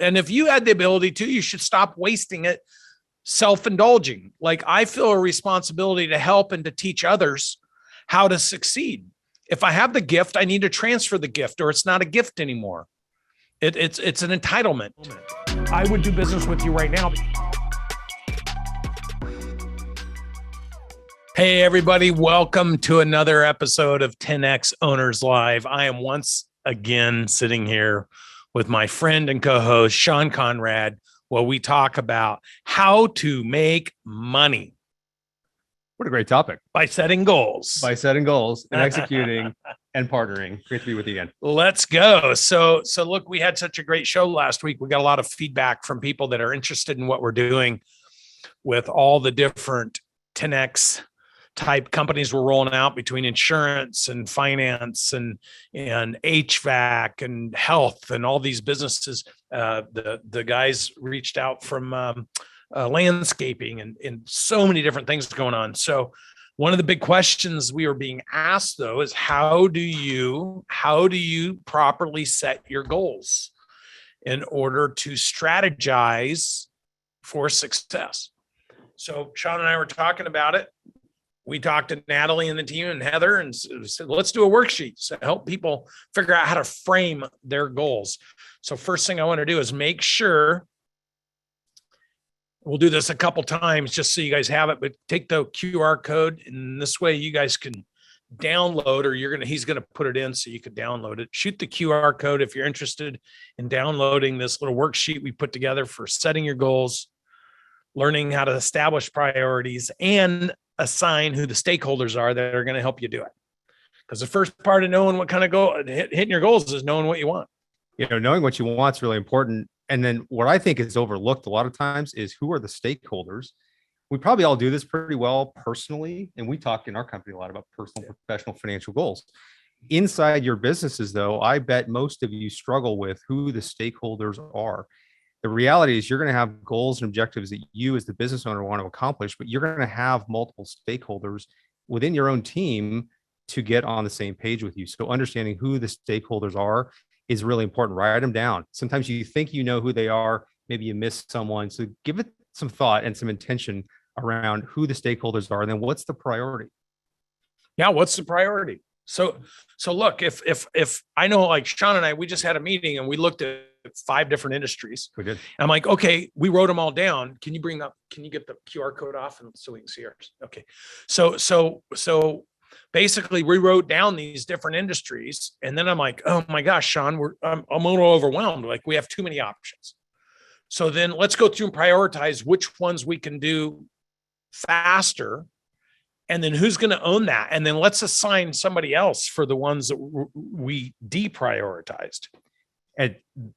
And if you had the ability to, you should stop wasting it self-indulging. Like, I feel a responsibility to help and to teach others how to succeed. If I have the gift, I need to transfer the gift, or it's not a gift anymore. It's an entitlement. I would do business with you right now. Hey, everybody. Welcome to another episode of 10X Owners Live. I am once again sitting here with my friend and co-host, Sean Conrad, where we talk about how to make money. What a great topic. By setting goals. By setting goals and executing and partnering. Great to be with you again. Let's go. So look, we had such a great show last week. We got a lot of feedback from people that are interested in what we're doing with all the different 10X type companies we're rolling out between insurance and finance and HVAC and health and all these businesses. The guys reached out from landscaping and so many different things going on. So one of the big questions we are being asked, though, is how do you properly set your goals in order to strategize for success? So Sean and I were talking about it. We talked to Natalie and the team and Heather and said, let's do a worksheet to help people figure out how to frame their goals. So first thing I want to do is make sure, we'll do this a couple times just so you guys have it, but take the QR code, and this way you guys can download, or he's going to put it in so you could download it. Shoot the QR code if you're interested in downloading this little worksheet we put together for setting your goals, learning how to establish priorities, and assign who the stakeholders are that are going to help you do it. Because the first part of knowing what kind of goal, hitting your goals, is knowing what you want. Knowing what you want is really important. And then what I think is overlooked a lot of times is who are the stakeholders. We probably all do this pretty well personally. And we talk in our company a lot about personal, professional, financial goals. Inside your businesses, though, I bet most of you struggle with who the stakeholders are. The reality is you're going to have goals and objectives that you as the business owner want to accomplish, but you're going to have multiple stakeholders within your own team to get on the same page with you. So understanding who the stakeholders are is really important. Write them down. Sometimes you think you know who they are, maybe you miss someone. So give it some thought and some intention around who the stakeholders are, and then what's the priority? Yeah, what's the priority? So look, if I know, like Sean and I, we just had a meeting and we looked at 5 different industries. We did. And I'm like, okay, we wrote them all down. Can you get the QR code off and so we can see ours? Okay. So basically we wrote down these different industries, and then I'm like, oh my gosh, Sean, I'm a little overwhelmed. Like, we have too many options. So then let's go through and prioritize which ones we can do faster. And then who's going to own that? And then let's assign somebody else for the ones that we deprioritized. And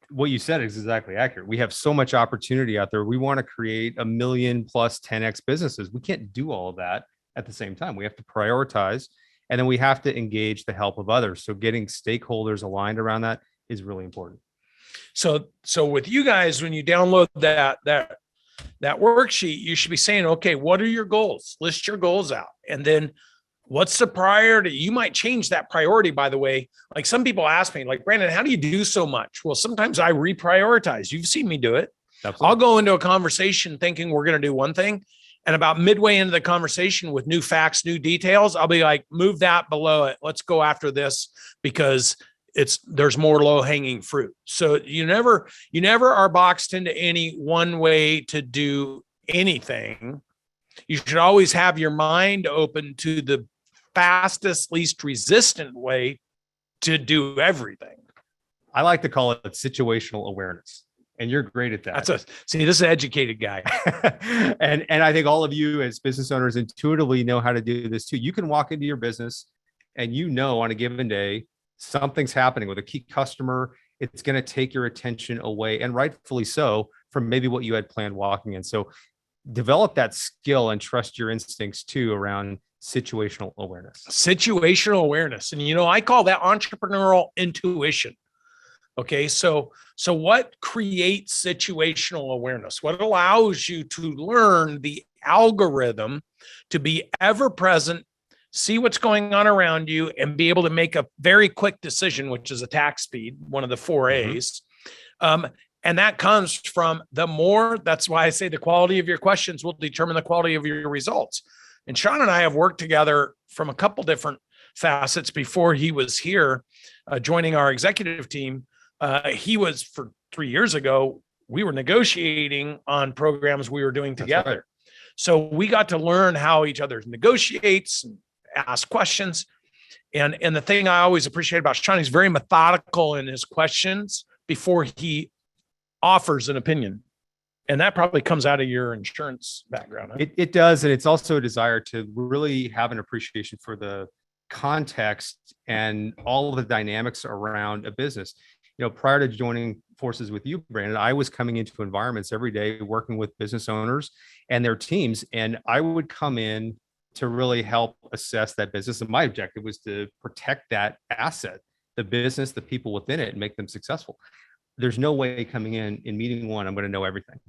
what you said is exactly accurate. We have so much opportunity out there. We want to create 1 million plus 10X businesses. We can't do all of that at the same time. We have to prioritize, and then we have to engage the help of others. So getting stakeholders aligned around that is really important. So with you guys, when you download that worksheet, you should be saying, okay, what are your goals? List your goals out. And then what's the priority? You might change that priority, by the way. Like, some people ask me, like, Brandon, how do you do so much? Well, sometimes I reprioritize. You've seen me do it. Absolutely. I'll go into a conversation thinking we're going to do one thing. And about midway into the conversation with new facts, new details, I'll be like, move that below it. Let's go after this because there's more low hanging fruit. So you never are boxed into any one way to do anything. You should always have your mind open to the fastest, least resistant way to do everything. I like to call it situational awareness. And you're great at that. This is an educated guy. and I think all of you as business owners intuitively know how to do this too. You can walk into your business and on a given day, something's happening with a key customer. It's going to take your attention away, and rightfully so, from maybe what you had planned walking in. So develop that skill and trust your instincts too around situational awareness. Situational awareness. And, I call that entrepreneurial intuition. Okay. So what creates situational awareness? What allows you to learn the algorithm to be ever present, see what's going on around you, and be able to make a very quick decision, which is attack speed, one of the 4 A's, And that comes from that's why I say the quality of your questions will determine the quality of your results. And Sean and I have worked together from a couple different facets before he was here joining our executive team. He was, for 3 years ago, we were negotiating on programs we were doing together. Right. So we got to learn how each other negotiates and ask questions. And the thing I always appreciate about Sean, he's very methodical in his questions before he offers an opinion. And that probably comes out of your insurance background. Huh? It does. And it's also a desire to really have an appreciation for the context and all of the dynamics around a business. Prior to joining forces with you, Brandon, I was coming into environments every day working with business owners and their teams. And I would come in to really help assess that business. And my objective was to protect that asset, the business, the people within it, and make them successful. There's no way coming in meeting one, I'm going to know everything.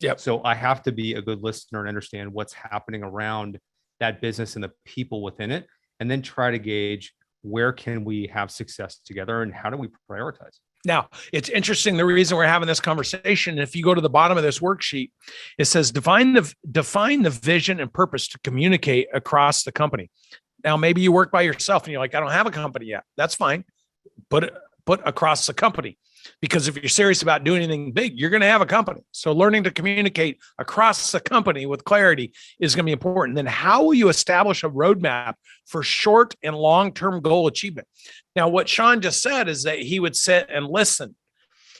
Yep. So I have to be a good listener and understand what's happening around that business and the people within it, and then try to gauge where can we have success together and how do we prioritize. Now, it's interesting, the reason we're having this conversation, if you go to the bottom of this worksheet, it says define the vision and purpose to communicate across the company. Now, maybe you work by yourself and you're like, I don't have a company yet. That's fine. Put across the company. Because if you're serious about doing anything big, you're going to have a company. So learning to communicate across the company with clarity is going to be important. Then how will you establish a roadmap for short and long-term goal achievement? Now, what Sean just said is that he would sit and listen.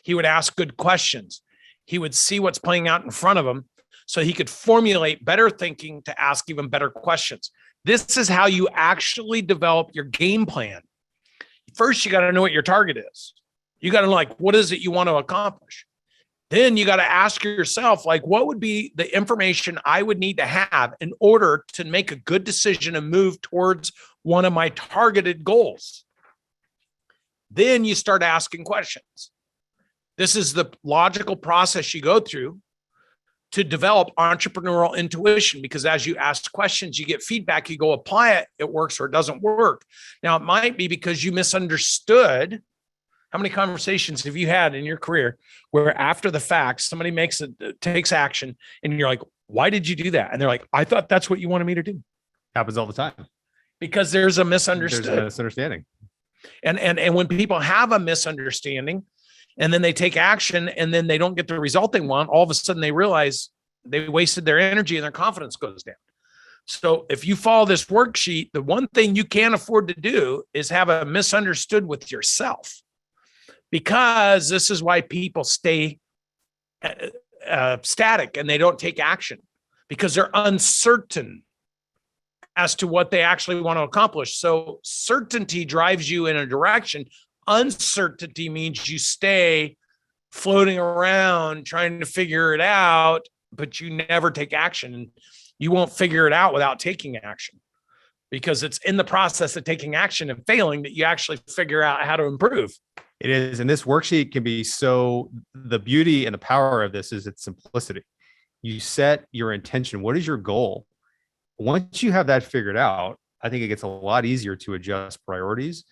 He would ask good questions. He would see what's playing out in front of him so he could formulate better thinking to ask even better questions. This is how you actually develop your game plan. First, you got to know what your target is. You got to what is it you want to accomplish? Then you got to ask yourself, what would be the information I would need to have in order to make a good decision and move towards one of my targeted goals? Then you start asking questions. This is the logical process you go through to develop entrepreneurial intuition, because as you ask questions, you get feedback, you go apply it, it works or it doesn't work. Now, it might be because you misunderstood. How many conversations have you had in your career where after the fact, somebody takes action and you're like, why did you do that? And they're like, I thought that's what you wanted me to do. Happens all the time. Because there's a misunderstanding. There's a misunderstanding. And when people have a misunderstanding and then they take action and then they don't get the result they want, all of a sudden they realize they wasted their energy and their confidence goes down. So if you follow this worksheet, the one thing you can't afford to do is have a misunderstood with yourself. Because this is why people stay static and they don't take action, because they're uncertain as to what they actually want to accomplish. So certainty drives you in a direction. Uncertainty means you stay floating around trying to figure it out, but you never take action. And you won't figure it out without taking action, because it's in the process of taking action and failing that you actually figure out how to improve. It is. And this worksheet can be the beauty and the power of this is its simplicity. You set your intention. What is your goal? Once you have that figured out, I think it gets a lot easier to adjust priorities.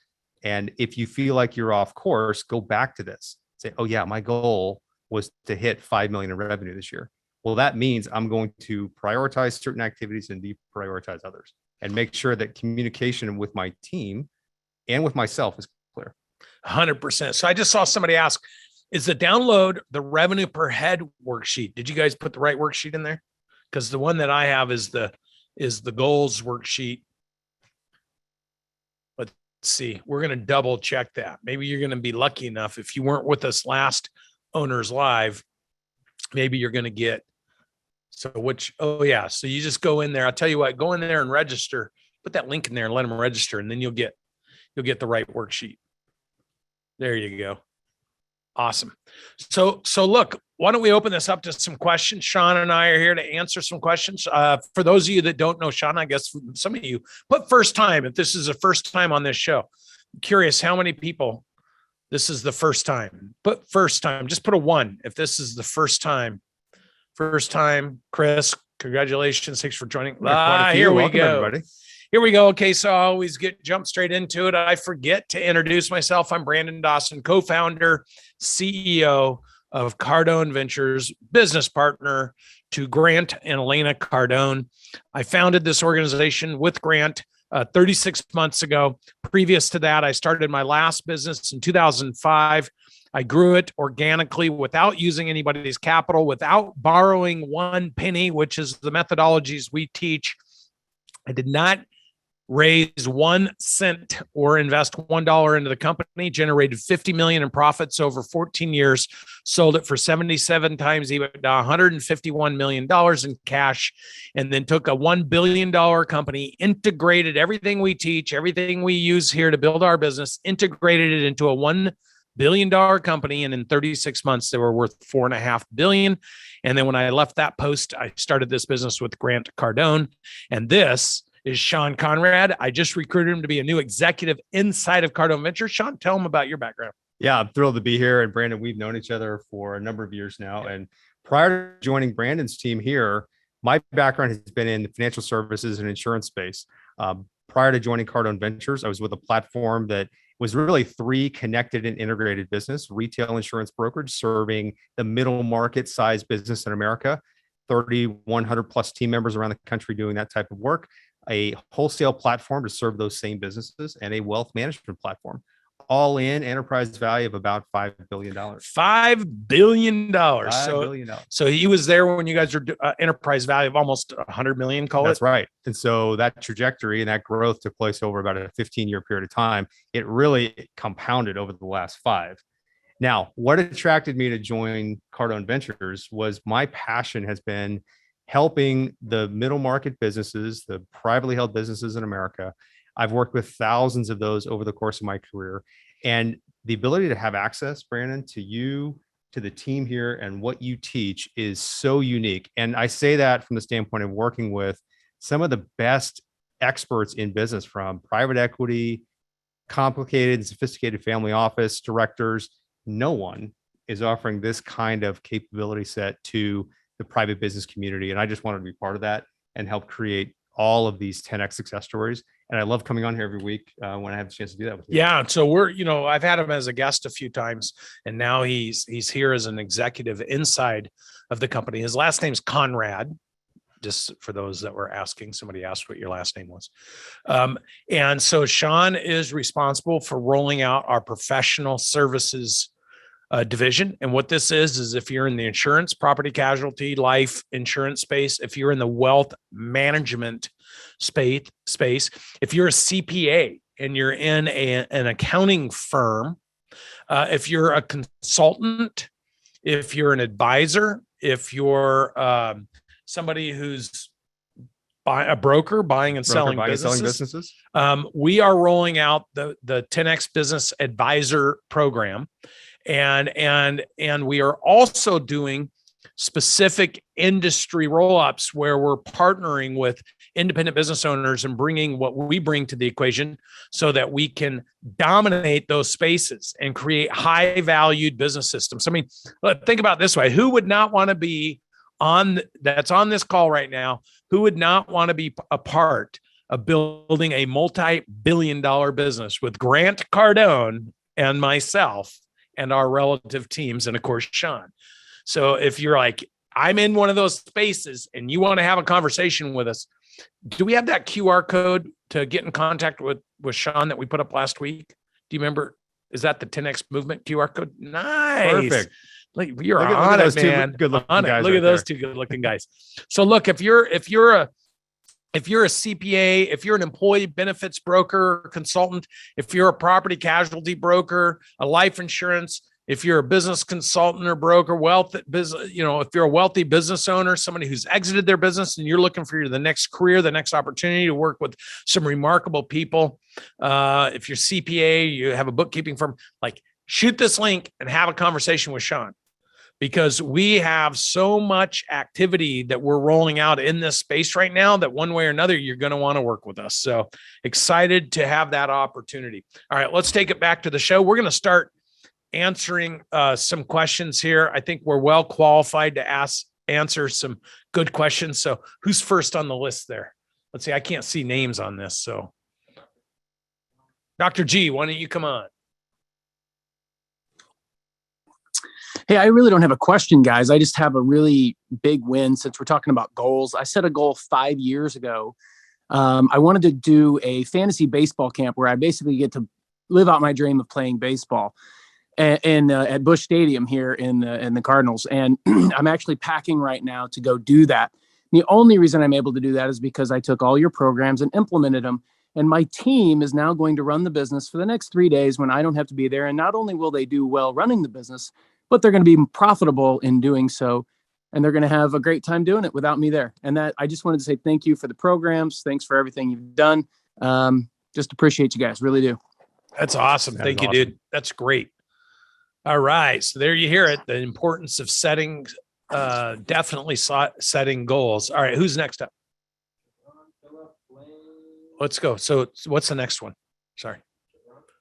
And if you feel like you're off course, go back to this. Say, oh yeah, my goal was to hit 5 million in revenue this year. Well, that means I'm going to prioritize certain activities and deprioritize others, and make sure that communication with my team and with myself is clear. 100%. So I just saw somebody ask, is the download the revenue per head worksheet? Did you guys put the right worksheet in there? Because the one that I have is the goals worksheet. Let's see. We're going to double check that. Maybe you're going to be lucky enough. If you weren't with us last Owners Live, maybe you're going to get. So so you just go in there. I'll tell you what, go in there and register. Put that link in there and let them register, and then you'll get the right worksheet. There you go. Awesome. So look, why don't we open this up to some questions? Sean and I are here to answer some questions. For those of you that don't know Sean, I guess some of you put first time, if this is the first time on this show. I'm curious how many people this is the first time. Put first time, just put a 1 if this is the first time. First time, Chris, congratulations. Thanks for joining. Here we go. Everybody. Here we go. Okay, so I always jump straight into it. I forget to introduce myself. I'm Brandon Dawson, co-founder, CEO of Cardone Ventures, business partner to Grant and Elena Cardone. I founded this organization with Grant 36 months ago. Previous to that, I started my last business in 2005. I grew it organically without using anybody's capital, without borrowing one penny, which is the methodologies we teach. I did not raise 1 cent or invest $1 into the company, generated 50 million in profits over 14 years, sold it for 77 times EBITDA, $151 million in cash, and then took a $1 billion company, integrated everything we teach, everything we use here to build our business, integrated it into a $1 billion company. And in 36 months, they were worth $4.5 billion. And then when I left that post, I started this business with Grant Cardone. And this is Sean Conrad. I just recruited him to be a new executive inside of Cardone Ventures. Sean, tell him about your background. Yeah, I'm thrilled to be here. And Brandon, we've known each other for a number of years now. And prior to joining Brandon's team here, my background has been in the financial services and insurance space. Prior to joining Cardone Ventures, I was with a platform that was really 3 connected and integrated business, retail insurance brokerage serving the middle market size business in America, 3,100 plus team members around the country doing that type of work, a wholesale platform to serve those same businesses, and a wealth management platform, all in enterprise value of about $5 billion. $5 billion. $5 billion. So he was there when you guys were enterprise value of almost 100 million, call That's it. right. And so that trajectory and that growth took place over about a 15-year period of time. It really compounded over the last 5. Now, what attracted me to join Cardone Ventures was my passion has been helping the middle market businesses, the privately held businesses in America. I've worked with thousands of those over the course of my career, and the ability to have access, Brandon, to you, to the team here, and what you teach is so unique. And I say that from the standpoint of working with some of the best experts in business, from private equity, complicated and sophisticated family office directors. No one is offering this kind of capability set to the private business community. And I just wanted to be part of that and help create all of these 10x success stories. And I love coming on here every week when I have the chance to do that with you. Yeah. So I've had him as a guest a few times, and now he's here as an executive inside of the company. His last name's Conrad. Just for those that were asking, somebody asked what your last name was. And so Sean is responsible for rolling out our professional services division. And what this is if you're in the insurance, property, casualty, life insurance space, if you're in the wealth management space, if you're a CPA and you're in an accounting firm, if you're a consultant, if you're an advisor, if you're somebody who's a broker buying and selling businesses. We are rolling out the 10X Business Advisor program. And we are also doing specific industry roll-ups where we're partnering with independent business owners and bringing what we bring to the equation so that we can dominate those spaces and create high-valued business systems. I mean, think about it this way. Who would not want to be that's on this call right now? Who would not want to be a part of building a multi-billion-dollar business with Grant Cardone and myself and our relative teams, and of course, Sean? So if you're like, I'm in one of those spaces and you want to have a conversation with us, do we have that QR code to get in contact with Sean that we put up last week? Do you remember? Is that the 10X movement QR code? Nice. Perfect. Like, you're on it, man. Good looking guys. Look at those 2 good looking guys. So look, if you're a CPA, if you're an employee benefits broker, consultant, if you're a property casualty broker, a life insurance, if you're a business consultant or broker, wealth business, if you're a wealthy business owner, somebody who's exited their business and you're looking for the next career, the next opportunity to work with some remarkable people. If you're CPA, you have a bookkeeping firm, like, shoot this link and have a conversation with Sean, because we have so much activity that we're rolling out in this space right now that one way or another, you're going to want to work with us. So excited to have that opportunity. All right, let's take it back to the show. We're going to start answering some questions here. I think we're well qualified to answer some good questions. So who's first on the list there? Let's see. I can't see names on this. So Dr. G, why don't you come on? Hey, I really don't have a question, guys. I just have a really big win since we're talking about goals. I set a goal 5 years ago. I wanted to do a fantasy baseball camp where I basically get to live out my dream of playing baseball and at Busch Stadium here in the Cardinals. And I'm actually packing right now to go do that. The only reason I'm able to do that is because I took all your programs and implemented them. And my team is now going to run the business for the next 3 days when I don't have to be there. And not only will they do well running the business, but they're going to be profitable in doing so. And they're going to have a great time doing it without me there. And that I just wanted to say thank you for the programs. Thanks for everything you've done. Just appreciate you guys. Really do. That's awesome. Thank you, dude. That's great. All right. So there you hear it. The importance of setting, definitely setting goals. All right. Who's next up? Let's go. So what's the next one? Sorry.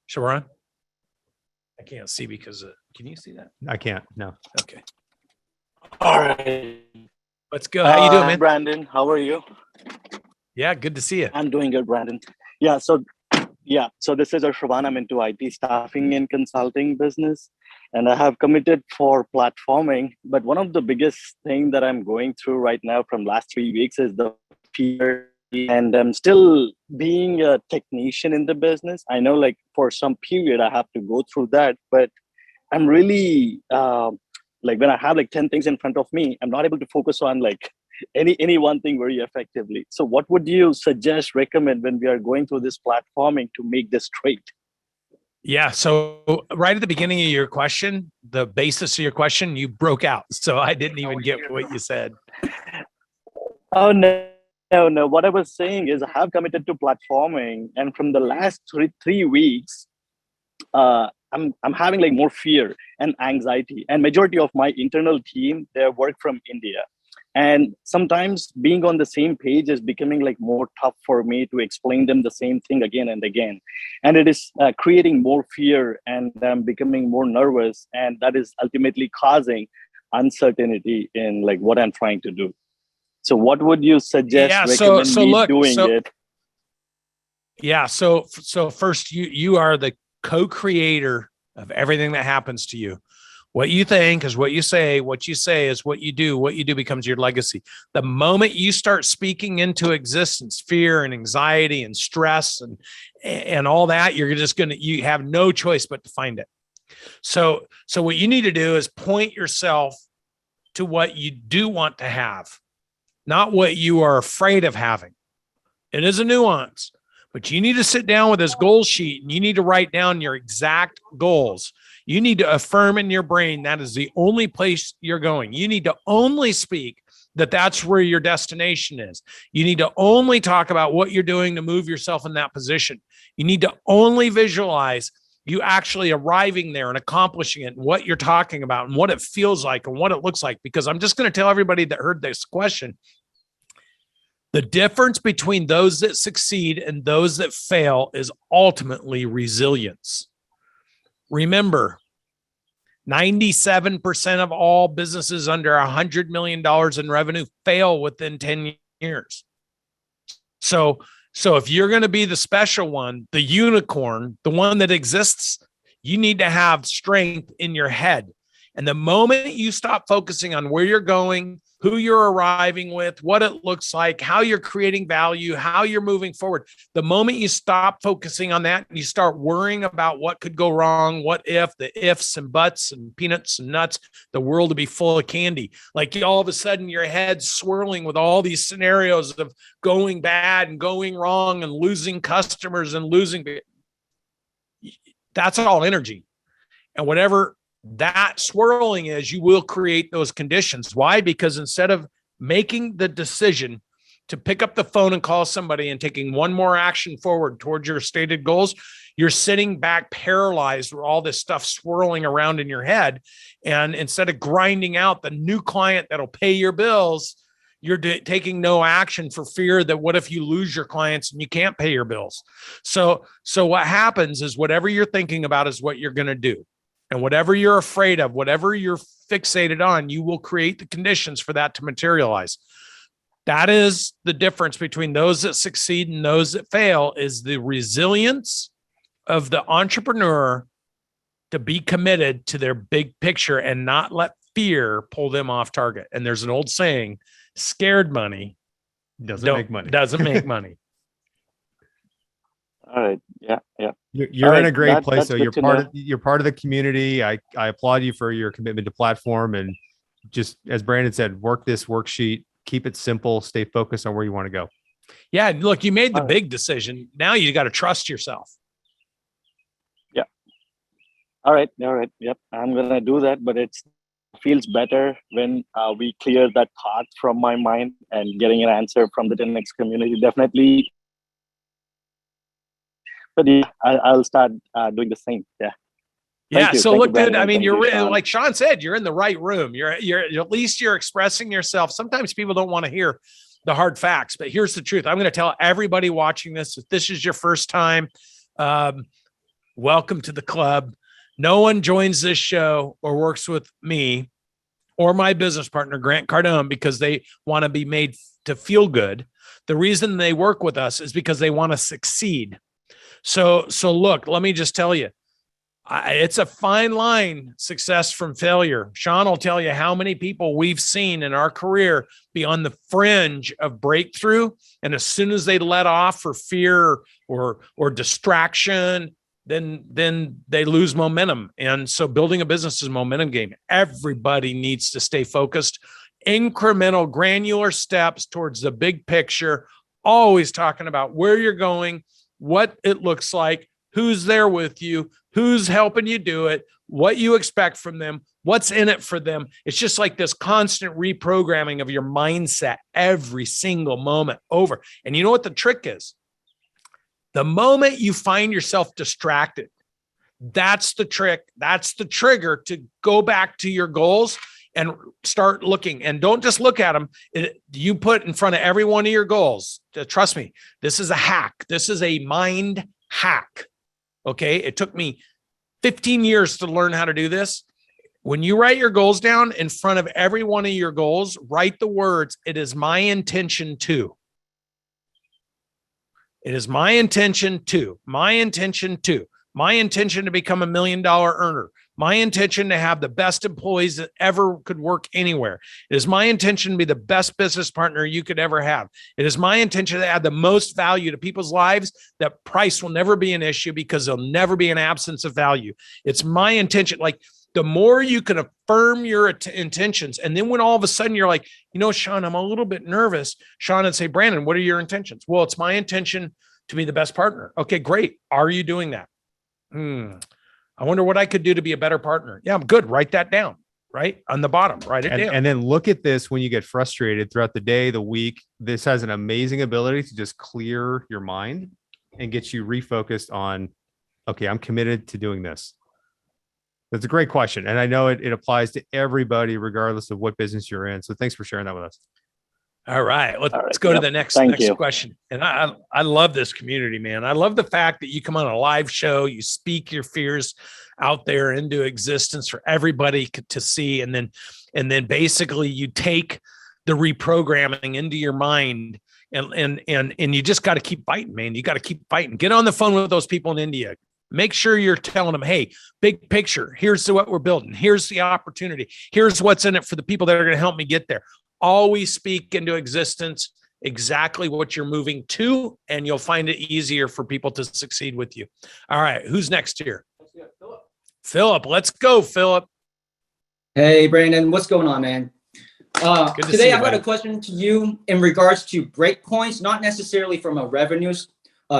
Sharon? I can't see because, can you see that? I can't. No. Okay. All right. Let's go. How you doing, man? Brandon, how are you? Yeah. Good to see you. I'm doing good, Brandon. So this is Shravan. I'm into IT staffing and consulting business, and I have committed for platforming. But one of the biggest thing that I'm going through right now from last 3 weeks is the fear. And I'm still being a technician in the business. I know like for some period I have to go through that, but I'm really like when I have like 10 things in front of me, I'm not able to focus on like any one thing very effectively. So what would you recommend when we are going through this platforming to make this straight? Yeah. So right at the beginning of your question, the basis of your question, you broke out. So I didn't even get what you said. Oh, no. No. What I was saying is I have committed to platforming, and from the last three weeks, I'm having like more fear and anxiety. And majority of my internal team, they work from India, and sometimes being on the same page is becoming like more tough for me to explain them the same thing again and again, and it is creating more fear, and I'm becoming more nervous, and that is ultimately causing uncertainty in like what I'm trying to do. So what would you suggest recommend me doing it? Yeah. So first you are the co-creator of everything that happens to you. What you think is what you say is what you do becomes your legacy. The moment you start speaking into existence, fear and anxiety and stress and all that, you have no choice but to find it. So what you need to do is point yourself to what you do want to have, not what you are afraid of having. It is a nuance, but you need to sit down with this goal sheet and you need to write down your exact goals. You need to affirm in your brain that is the only place you're going. You need to only speak that that's where your destination is. You need to only talk about what you're doing to move yourself in that position. You need to only visualize you actually arriving there and accomplishing it and what you're talking about and what it feels like and what it looks like. Because I'm just going to tell everybody that heard this question, the difference between those that succeed and those that fail is ultimately resilience. Remember, 97% of all businesses under $100 million in revenue fail within 10 years. So if you're going to be the special one, the unicorn, the one that exists, you need to have strength in your head. And the moment you stop focusing on where you're going, who you're arriving with, what it looks like, how you're creating value, how you're moving forward, the moment you stop focusing on that and you start worrying about what could go wrong, what if, the ifs and buts and peanuts and nuts, the world will be full of candy. Like all of a sudden your head's swirling with all these scenarios of going bad and going wrong and losing customers and losing. That's all energy. And whatever that swirling is, you will create those conditions. Why? Because instead of making the decision to pick up the phone and call somebody and taking one more action forward towards your stated goals, you're sitting back paralyzed with all this stuff swirling around in your head. And instead of grinding out the new client that'll pay your bills, you're taking no action for fear that what if you lose your clients and you can't pay your bills? So what happens is whatever you're thinking about is what you're going to do. And whatever you're afraid of, whatever you're fixated on, you will create the conditions for that to materialize. That is the difference between those that succeed and those that fail, is the resilience of the entrepreneur to be committed to their big picture and not let fear pull them off target. And there's an old saying, scared money Doesn't make money. Doesn't make money. All right. Yeah. Yeah. You're All in right, a great place. that's So good you're to part know. of you're part of the community. I applaud you for your commitment to platform, and just as Brandon said, work this worksheet, keep it simple, stay focused on where you want to go. Yeah. Look, you made the All right. big decision. Now you got to trust yourself. All right. All right. Yep. I'm gonna do that, but it feels better when we clear that thought from my mind and getting an answer from the 10x community. Definitely. But yeah, I'll start doing the same. Yeah. Yeah. So Thank you, look, dude, Brandon. I mean, Thank you, you're Sean. like Sean said, you're in the right room. You're at least you're expressing yourself. Sometimes people don't want to hear the hard facts, but here's the truth. I'm going to tell everybody watching this, if this is your first time, welcome to the club. No one joins this show or works with me or my business partner, Grant Cardone, because they want to be made to feel good. The reason they work with us is because they want to succeed. So look, let me just tell you, it's a fine line, success from failure. Sean will tell you how many people we've seen in our career be on the fringe of breakthrough. And as soon as they let off for fear or distraction, then they lose momentum. And so building a business is a momentum game. Everybody needs to stay focused, incremental, granular steps towards the big picture, always talking about where you're going, what it looks like, who's there with you, who's helping you do it, what you expect from them, what's in it for them. It's just like this constant reprogramming of your mindset every single moment over. And you know what the trick is? The moment you find yourself distracted, that's the trick. That's the trigger to go back to your goals and start looking. And don't just look at them. You put in front of every one of your goals. Trust me, this is a hack. This is a mind hack. Okay. It took me 15 years to learn how to do this. When you write your goals down in front of every one of your goals, write the words, it is my intention to. It is my intention to, my intention to become $1 million earner, my intention to have the best employees that ever could work anywhere. It is my intention to be the best business partner you could ever have. It is my intention to add the most value to people's lives, that price will never be an issue because there'll never be an absence of value. It's my intention. Like, the more you can affirm your intentions, and then when all of a sudden you're like, you know, Sean, I'm a little bit nervous. Sean would say, Brandon, what are your intentions? Well, it's my intention to be the best partner. Okay, great. Are you doing that? I wonder what I could do to be a better partner. Yeah, I'm good. Write that down, right? On the bottom, write it down. And then look at this when you get frustrated throughout the day, the week. This has an amazing ability to just clear your mind and get you refocused on, okay, I'm committed to doing this. That's a great question. And I know it applies to everybody, regardless of what business you're in. So thanks for sharing that with us. All right, let's All right, go to yep. the next Thank you. question. And I love this community, man. I love the fact that you come on a live show, you speak your fears out there into existence for everybody to see, and then basically you take the reprogramming into your mind, and you just got to keep fighting, man. You got to keep fighting. Get on the phone with those people in India. Make sure you're telling them, hey, big picture, here's what we're building. Here's the opportunity. Here's what's in it for the people that are going to help me get there. Always speak into existence exactly what you're moving to, and you'll find it easier for people to succeed with you. All right, who's next here? Philip, let's go, Philip. Hey, Brandon, what's going on, man? Good to see Today, you, I've got buddy. a question to you in regards to breakpoints, not necessarily from a revenues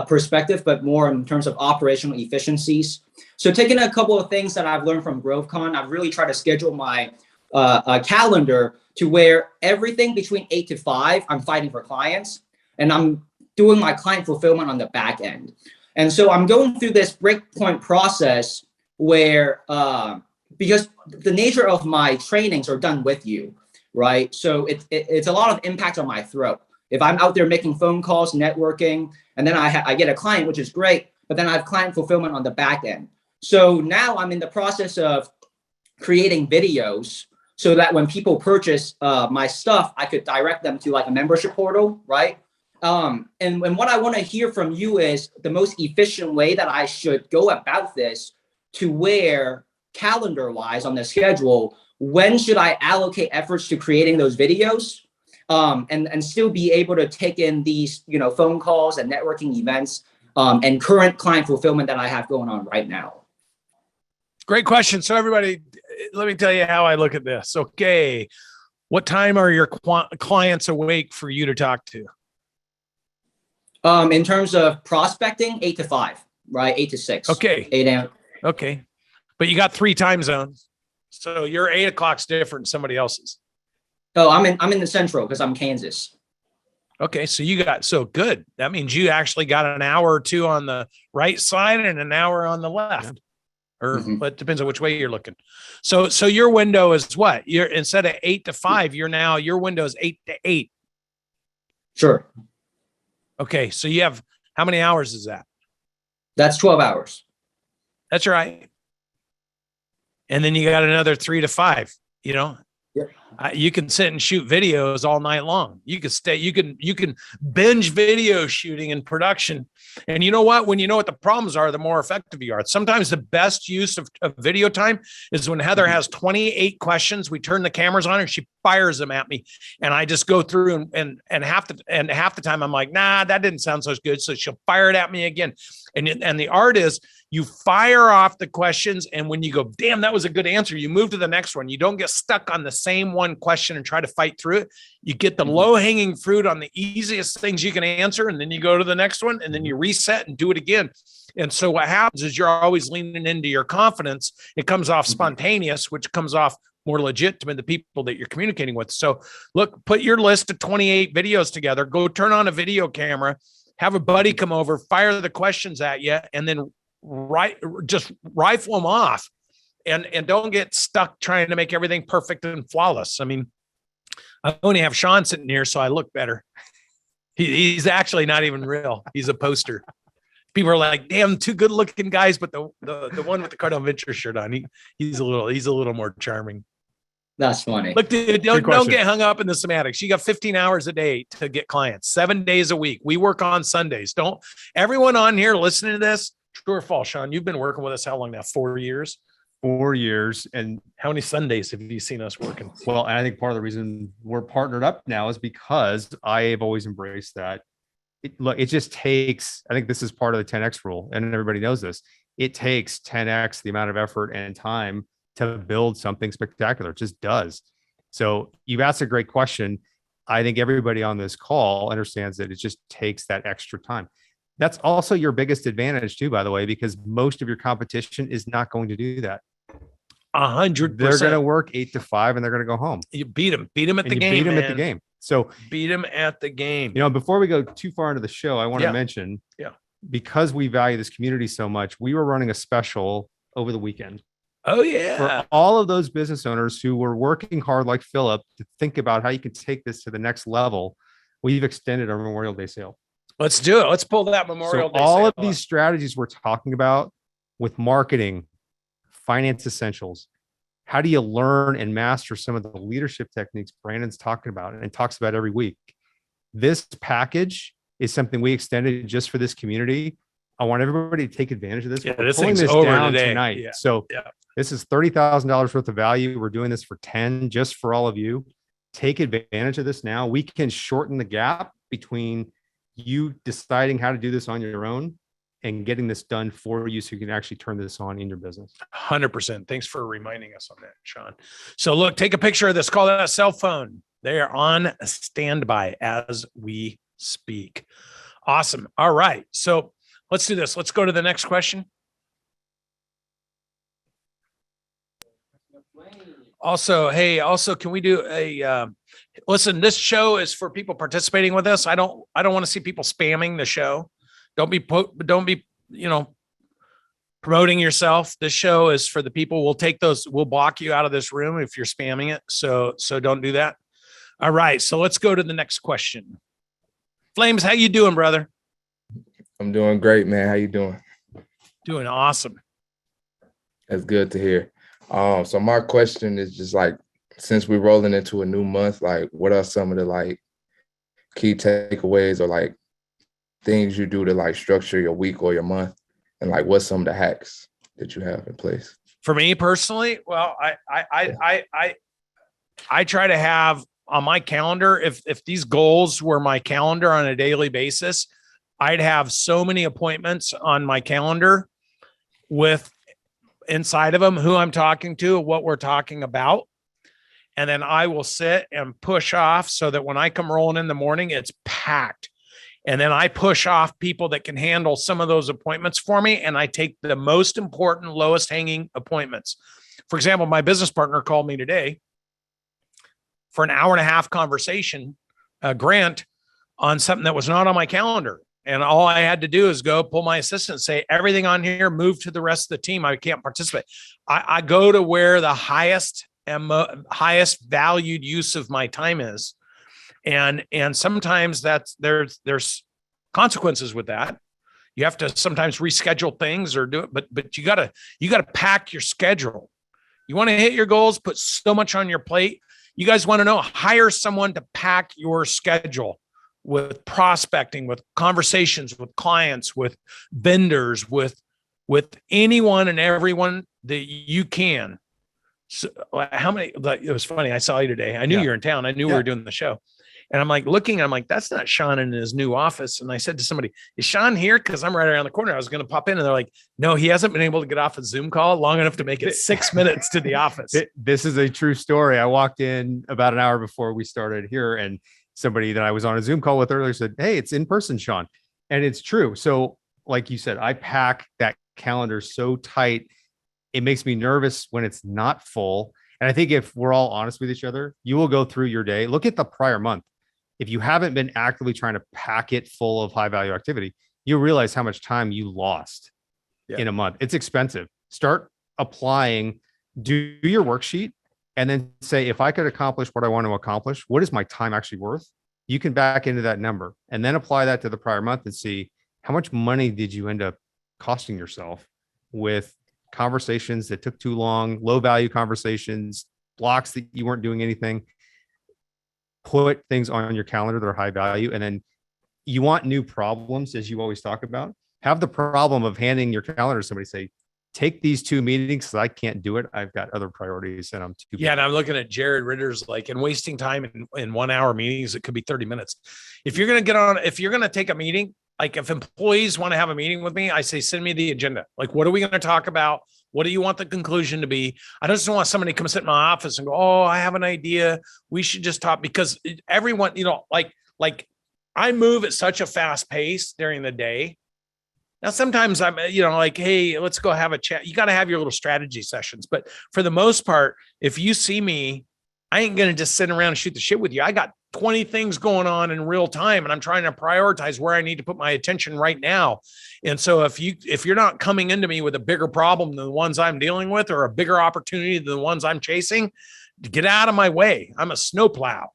perspective, but more in terms of operational efficiencies. So taking a couple of things that I've learned from GrowthCon, I've really tried to schedule my calendar to where everything between 8 to 5, I'm fighting for clients, and I'm doing my client fulfillment on the back end. And so I'm going through this breakpoint process where, because the nature of my trainings are done with you, right? So it's a lot of impact on my throat. If I'm out there making phone calls, networking, and then I get a client, which is great, but then I have client fulfillment on the back end. So now I'm in the process of creating videos so that when people purchase my stuff, I could direct them to like a membership portal, right? And what I want to hear from you is the most efficient way that I should go about this to where calendar wise on the schedule, when should I allocate efforts to creating those videos, and still be able to take in these, phone calls and networking events, and current client fulfillment that I have going on right now. Great question. So everybody, let me tell you how I look at this. Okay. What time are your clients awake for you to talk to? In terms of prospecting, 8 to 5, right? 8 to 6. Okay. 8 a.m. Okay. But you got 3 time zones. So your 8 o'clock's different than somebody else's. Oh, I'm in the central because I'm Kansas. Okay. So good. That means you actually got an hour or two on the right side and an hour on the left. Or but it depends on which way you're looking. So your window is what? You're instead of 8 to 5, your window is 8 to 8. Sure. Okay. So you have, how many hours is that? That's 12 hours. That's right. And then you got another 3 to 5, Yep. You can sit and shoot videos all night long. You can binge video shooting and production. And you know what? When you know what the problems are, the more effective you are. Sometimes the best use of video time is when Heather has 28 questions. We turn the cameras on and she fires them at me. And I just go through and half the time I'm like, nah, that didn't sound so good. So she'll fire it at me again. And the art is you fire off the questions. And when you go, damn, that was a good answer, you move to the next one. You don't get stuck on the same one question and try to fight through it. You get the low hanging fruit on the easiest things you can answer. And then you go to the next one and then you reset and do it again. And so what happens is you're always leaning into your confidence. It comes off spontaneous, which comes off more legit to the people that you're communicating with. So look, put your list of 28 videos together, go turn on a video camera, have a buddy come over, fire the questions at you, and then just rifle them off, and don't get stuck trying to make everything perfect and flawless. I mean, I only have Sean sitting here, so I look better. He's actually not even real. He's a poster. People are like, damn, 2 good looking guys, but the one with the Cardone Ventures shirt on, he's a little more charming. That's funny. Look, dude, don't get hung up in the semantics. You got 15 hours a day to get clients, 7 days a week. We work on Sundays. Don't everyone on here listening to this, true or false, Sean, you've been working with us how long now? 4 years? 4 years. And how many Sundays have you seen us working? well, and I think part of the reason we're partnered up now is because I have always embraced that. It just takes, I think this is part of the 10X rule, and everybody knows this. It takes 10X the amount of effort and time to build something spectacular. It just does. So you've asked a great question. I think everybody on this call understands that it just takes that extra time. That's also your biggest advantage too, by the way, because most of your competition is not going to do that. 100%. They're going to work 8 to 5 and they're going to go home. You beat them at the And you game. beat them man. at the game. So Beat them at the game. before we go too far into the show, I want Yeah. to mention, Yeah. because we value this community so much, we were running a special over the weekend Oh yeah. for all of those business owners who were working hard, like Philip, to think about how you can take this to the next level. We've extended our Memorial Day sale. Let's do it. Let's pull that Memorial So Day. all sale of up. these strategies we're talking about with marketing, finance essentials, how do you learn and master some of the leadership techniques Brandon's talking about and talks about every week? This package is something we extended just for this community. I want everybody to take advantage of this. Yeah, We're this pulling thing's this over down today. tonight. Yeah. So Yeah. this is $30,000 worth of value. We're doing this for 10 just for all of you. Take advantage of this now. We can shorten the gap between you deciding how to do this on your own and getting this done for you so you can actually turn this on in your business. 100%. Thanks for reminding us on that, Sean. So look, take a picture of this. Call that a cell phone. They are on standby as we speak. Awesome. All right. So let's do this. Let's go to the next question. Also, can we do a listen, this show is for people participating with us. I don't want to see people spamming the show. Don't be promoting yourself. This show is for the people. We'll block you out of this room if you're spamming it. So don't do that. All right. So let's go to the next question. Flames, how you doing, brother? I'm doing great, man. How you doing? Doing awesome. That's good to hear. So my question is just like, since we're rolling into a new month, like what are some of the like key takeaways or like things you do to like structure your week or your month? And like what's some of the hacks that you have in place? For me personally, well, I try to have on my calendar, if these goals were my calendar on a daily basis, I'd have so many appointments on my calendar with inside of them who I'm talking to, what we're talking about. And then I will sit and push off so that when I come rolling in the morning, it's packed. And then I push off people that can handle some of those appointments for me. And I take the most important, lowest hanging appointments. For example, my business partner called me today for an hour and a half conversation, Grant, on something that was not on my calendar. And all I had to do is go pull my assistant, say everything on here, move to the rest of the team. I can't participate. I go to where the highest valued use of my time is. And sometimes there's consequences with that. You have to sometimes reschedule things or do it, but you gotta pack your schedule. You want to hit your goals, put so much on your plate. You guys want to know, hire someone to pack your schedule with prospecting, with conversations, with clients, with vendors, with anyone and everyone that you can. So how many, it was funny. I saw you today. I knew you were in town. I knew we were doing the show. And I'm like looking, I'm like, that's not Sean in his new office. And I said to somebody, is Sean here? Cause I'm right around the corner. I was going to pop in and they're like, no, he hasn't been able to get off a Zoom call long enough to make it 6 minutes to the office. This is a true story. I walked in about an hour before we started here, and somebody that I was on a Zoom call with earlier said, hey, it's in person, Sean. And it's true. So like you said, I pack that calendar so tight. It makes me nervous when it's not full. And I think if we're all honest with each other, you will go through your day. Look at the prior month. If you haven't been actively trying to pack it full of high value activity, you realize how much time you lost in a month. It's expensive. Start applying, do your worksheet, and then say, if I could accomplish what I want to accomplish, what is my time actually worth? You can back into that number and then apply that to the prior month and see how much money did you end up costing yourself with conversations that took too long, low value conversations, blocks that you weren't doing anything. Put things on your calendar that are high value. And then you want new problems, as you always talk about. Have the problem of handing your calendar to somebody, say, take these 2 meetings because I can't do it. I've got other priorities and I'm too busy. And I'm looking at Jared Ritter's and wasting time in 1 hour meetings. It could be 30 minutes. If you're going to take a meeting, like if employees want to have a meeting with me, I say, send me the agenda. Like, what are we going to talk about? What do you want the conclusion to be? I just don't want somebody to come sit in my office and go, oh, I have an idea. We should just talk, because everyone, like I move at such a fast pace during the day. Now, sometimes I'm, like, hey, let's go have a chat. You got to have your little strategy sessions. But for the most part, if you see me, I ain't going to just sit around and shoot the shit with you. I got 20 things going on in real time, and I'm trying to prioritize where I need to put my attention right now. And so if you're not coming into me with a bigger problem than the ones I'm dealing with, or a bigger opportunity than the ones I'm chasing, get out of my way. I'm a snowplow.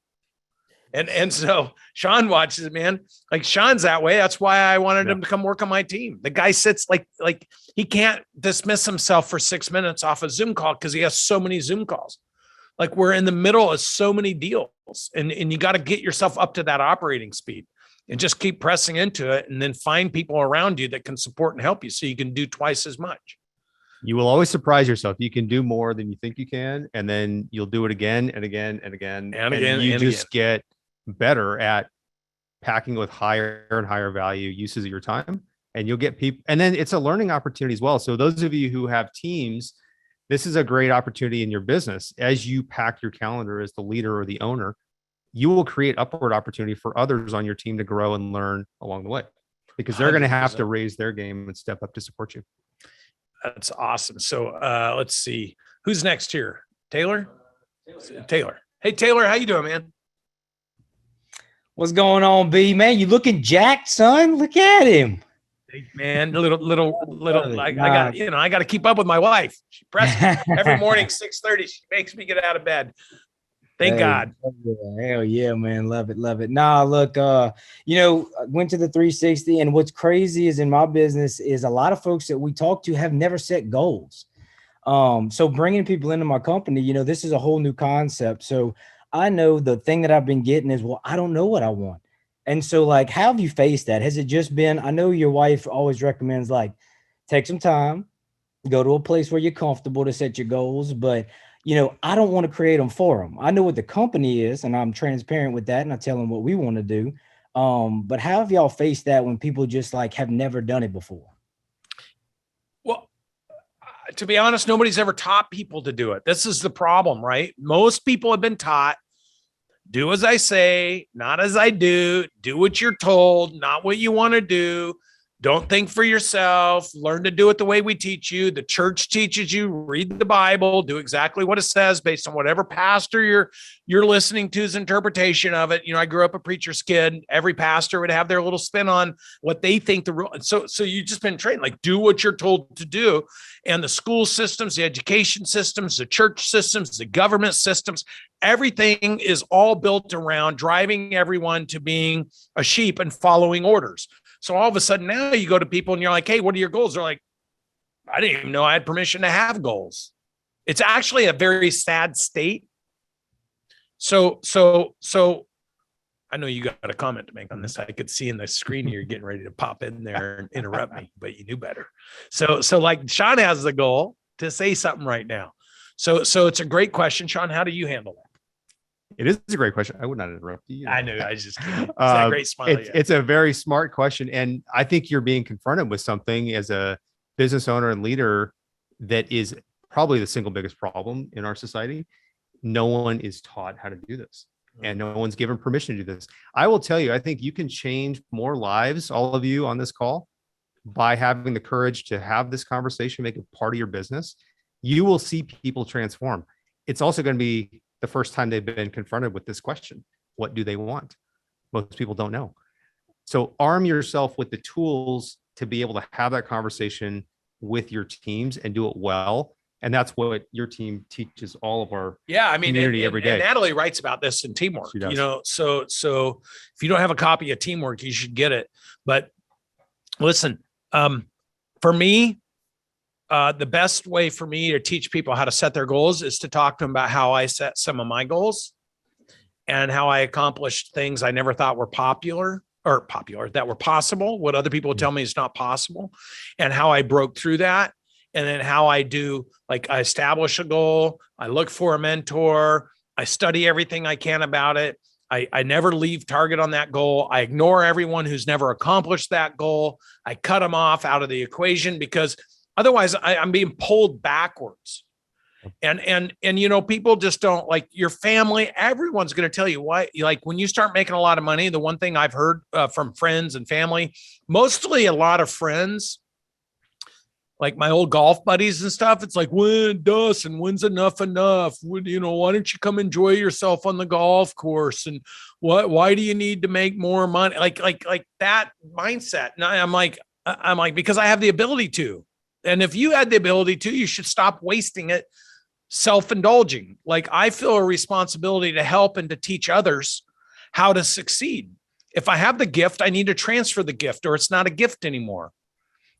And so Sean watches it, man. Like, Sean's that way. That's why I wanted him to come work on my team. The guy sits like he can't dismiss himself for 6 minutes off a Zoom call because he has so many Zoom calls. Like, we're in the middle of so many deals, and you got to get yourself up to that operating speed and just keep pressing into it, and then find people around you that can support and help you so you can do twice as much. You will always surprise yourself. You can do more than you think you can, and then you'll do it again and again and again. And you just get better at packing with higher and higher value uses of your time, and you'll get people. And then it's a learning opportunity as well. So those of you who have teams, this is a great opportunity in your business. As you pack your calendar as the leader or the owner, you will create upward opportunity for others on your team to grow and learn along the way, because they're going to have to raise their game and step up to support you. That's awesome. So let's see, who's next here. Taylor. Hey, Taylor, how you doing, man? What's going on, B, man? You looking jacked, son? Look at him. Man, little. I got to keep up with my wife. She presses every morning, 6:30. She makes me get out of bed. Thank God. Hell yeah, man. Love it. Nah, look, I went to the 360, and what's crazy is in my business is a lot of folks that we talk to have never set goals. So bringing people into my company, this is a whole new concept. So I know the thing that I've been getting is, well, I don't know what I want. And so, like, how have you faced that? Has it just been, I know your wife always recommends, like, take some time, Go to a place where you're comfortable to set your goals, but I don't want to create them for them. I know what the company is, and I'm transparent with that, and I tell them what we want to do. But how have y'all faced that when people just like have never done it before? Well, to be honest, nobody's ever taught people to do it. This is the problem, right? Most people have been taught, do as I say, not as I do what you're told, not what you want to do. Don't think for yourself, learn to do it the way we teach you. The church teaches you, read the Bible, do exactly what it says based on whatever pastor you're listening to's interpretation of it. I grew up a preacher's kid. Every pastor would have their little spin on what they think the rule. So you've just been trained, like do what you're told to do. And the school systems, the education systems, the church systems, the government systems, everything is all built around driving everyone to being a sheep and following orders. So all of a sudden now you go to people and you're like, hey, what are your goals? They're like, I didn't even know I had permission to have goals. It's actually a very sad state. So I know you got a comment to make on this. I could see in the screen you're getting ready to pop in there and interrupt me, but you knew better. So like Sean has the goal to say something right now. So it's a great question. Sean, how do you handle that? It is a great question. I would not interrupt you. I knew. I was just kidding. It's a great smile. It's a very smart question. And I think you're being confronted with something as a business owner and leader that is probably the single biggest problem in our society. No one is taught how to do this, and no one's given permission to do this. I will tell you, I think you can change more lives, all of you on this call, by having the courage to have this conversation, make it part of your business. You will see people transform. It's also going to be the first time they've been confronted with this question. What do they want? Most people don't know. So arm yourself with the tools to be able to have that conversation with your teams and do it well. And that's what your team teaches all of our community every day. And Natalie writes about this in Teamwork, She does. so if you don't have a copy of Teamwork, you should get it. But listen, for me, the best way for me to teach people how to set their goals is to talk to them about how I set some of my goals and how I accomplished things I never thought were that were possible. What other people would tell me is not possible, and how I broke through that. And then how I do, like I establish a goal, I look for a mentor, I study everything I can about it. I never leave target on that goal. I ignore everyone who's never accomplished that goal. I cut them off out of the equation because otherwise I'm being pulled backwards. And people just don't, like your family, everyone's going to tell you why. Like when you start making a lot of money, the one thing I've heard from friends and family, mostly a lot of friends, like my old golf buddies and stuff, it's like, Dawson, when's enough? Why don't you come enjoy yourself on the golf course? And why do you need to make more money? Like that mindset. And I'm like, because I have the ability to. And if you had the ability to, you should stop wasting it self-indulging. Like I feel a responsibility to help and to teach others how to succeed. If I have the gift, I need to transfer the gift, or it's not a gift anymore.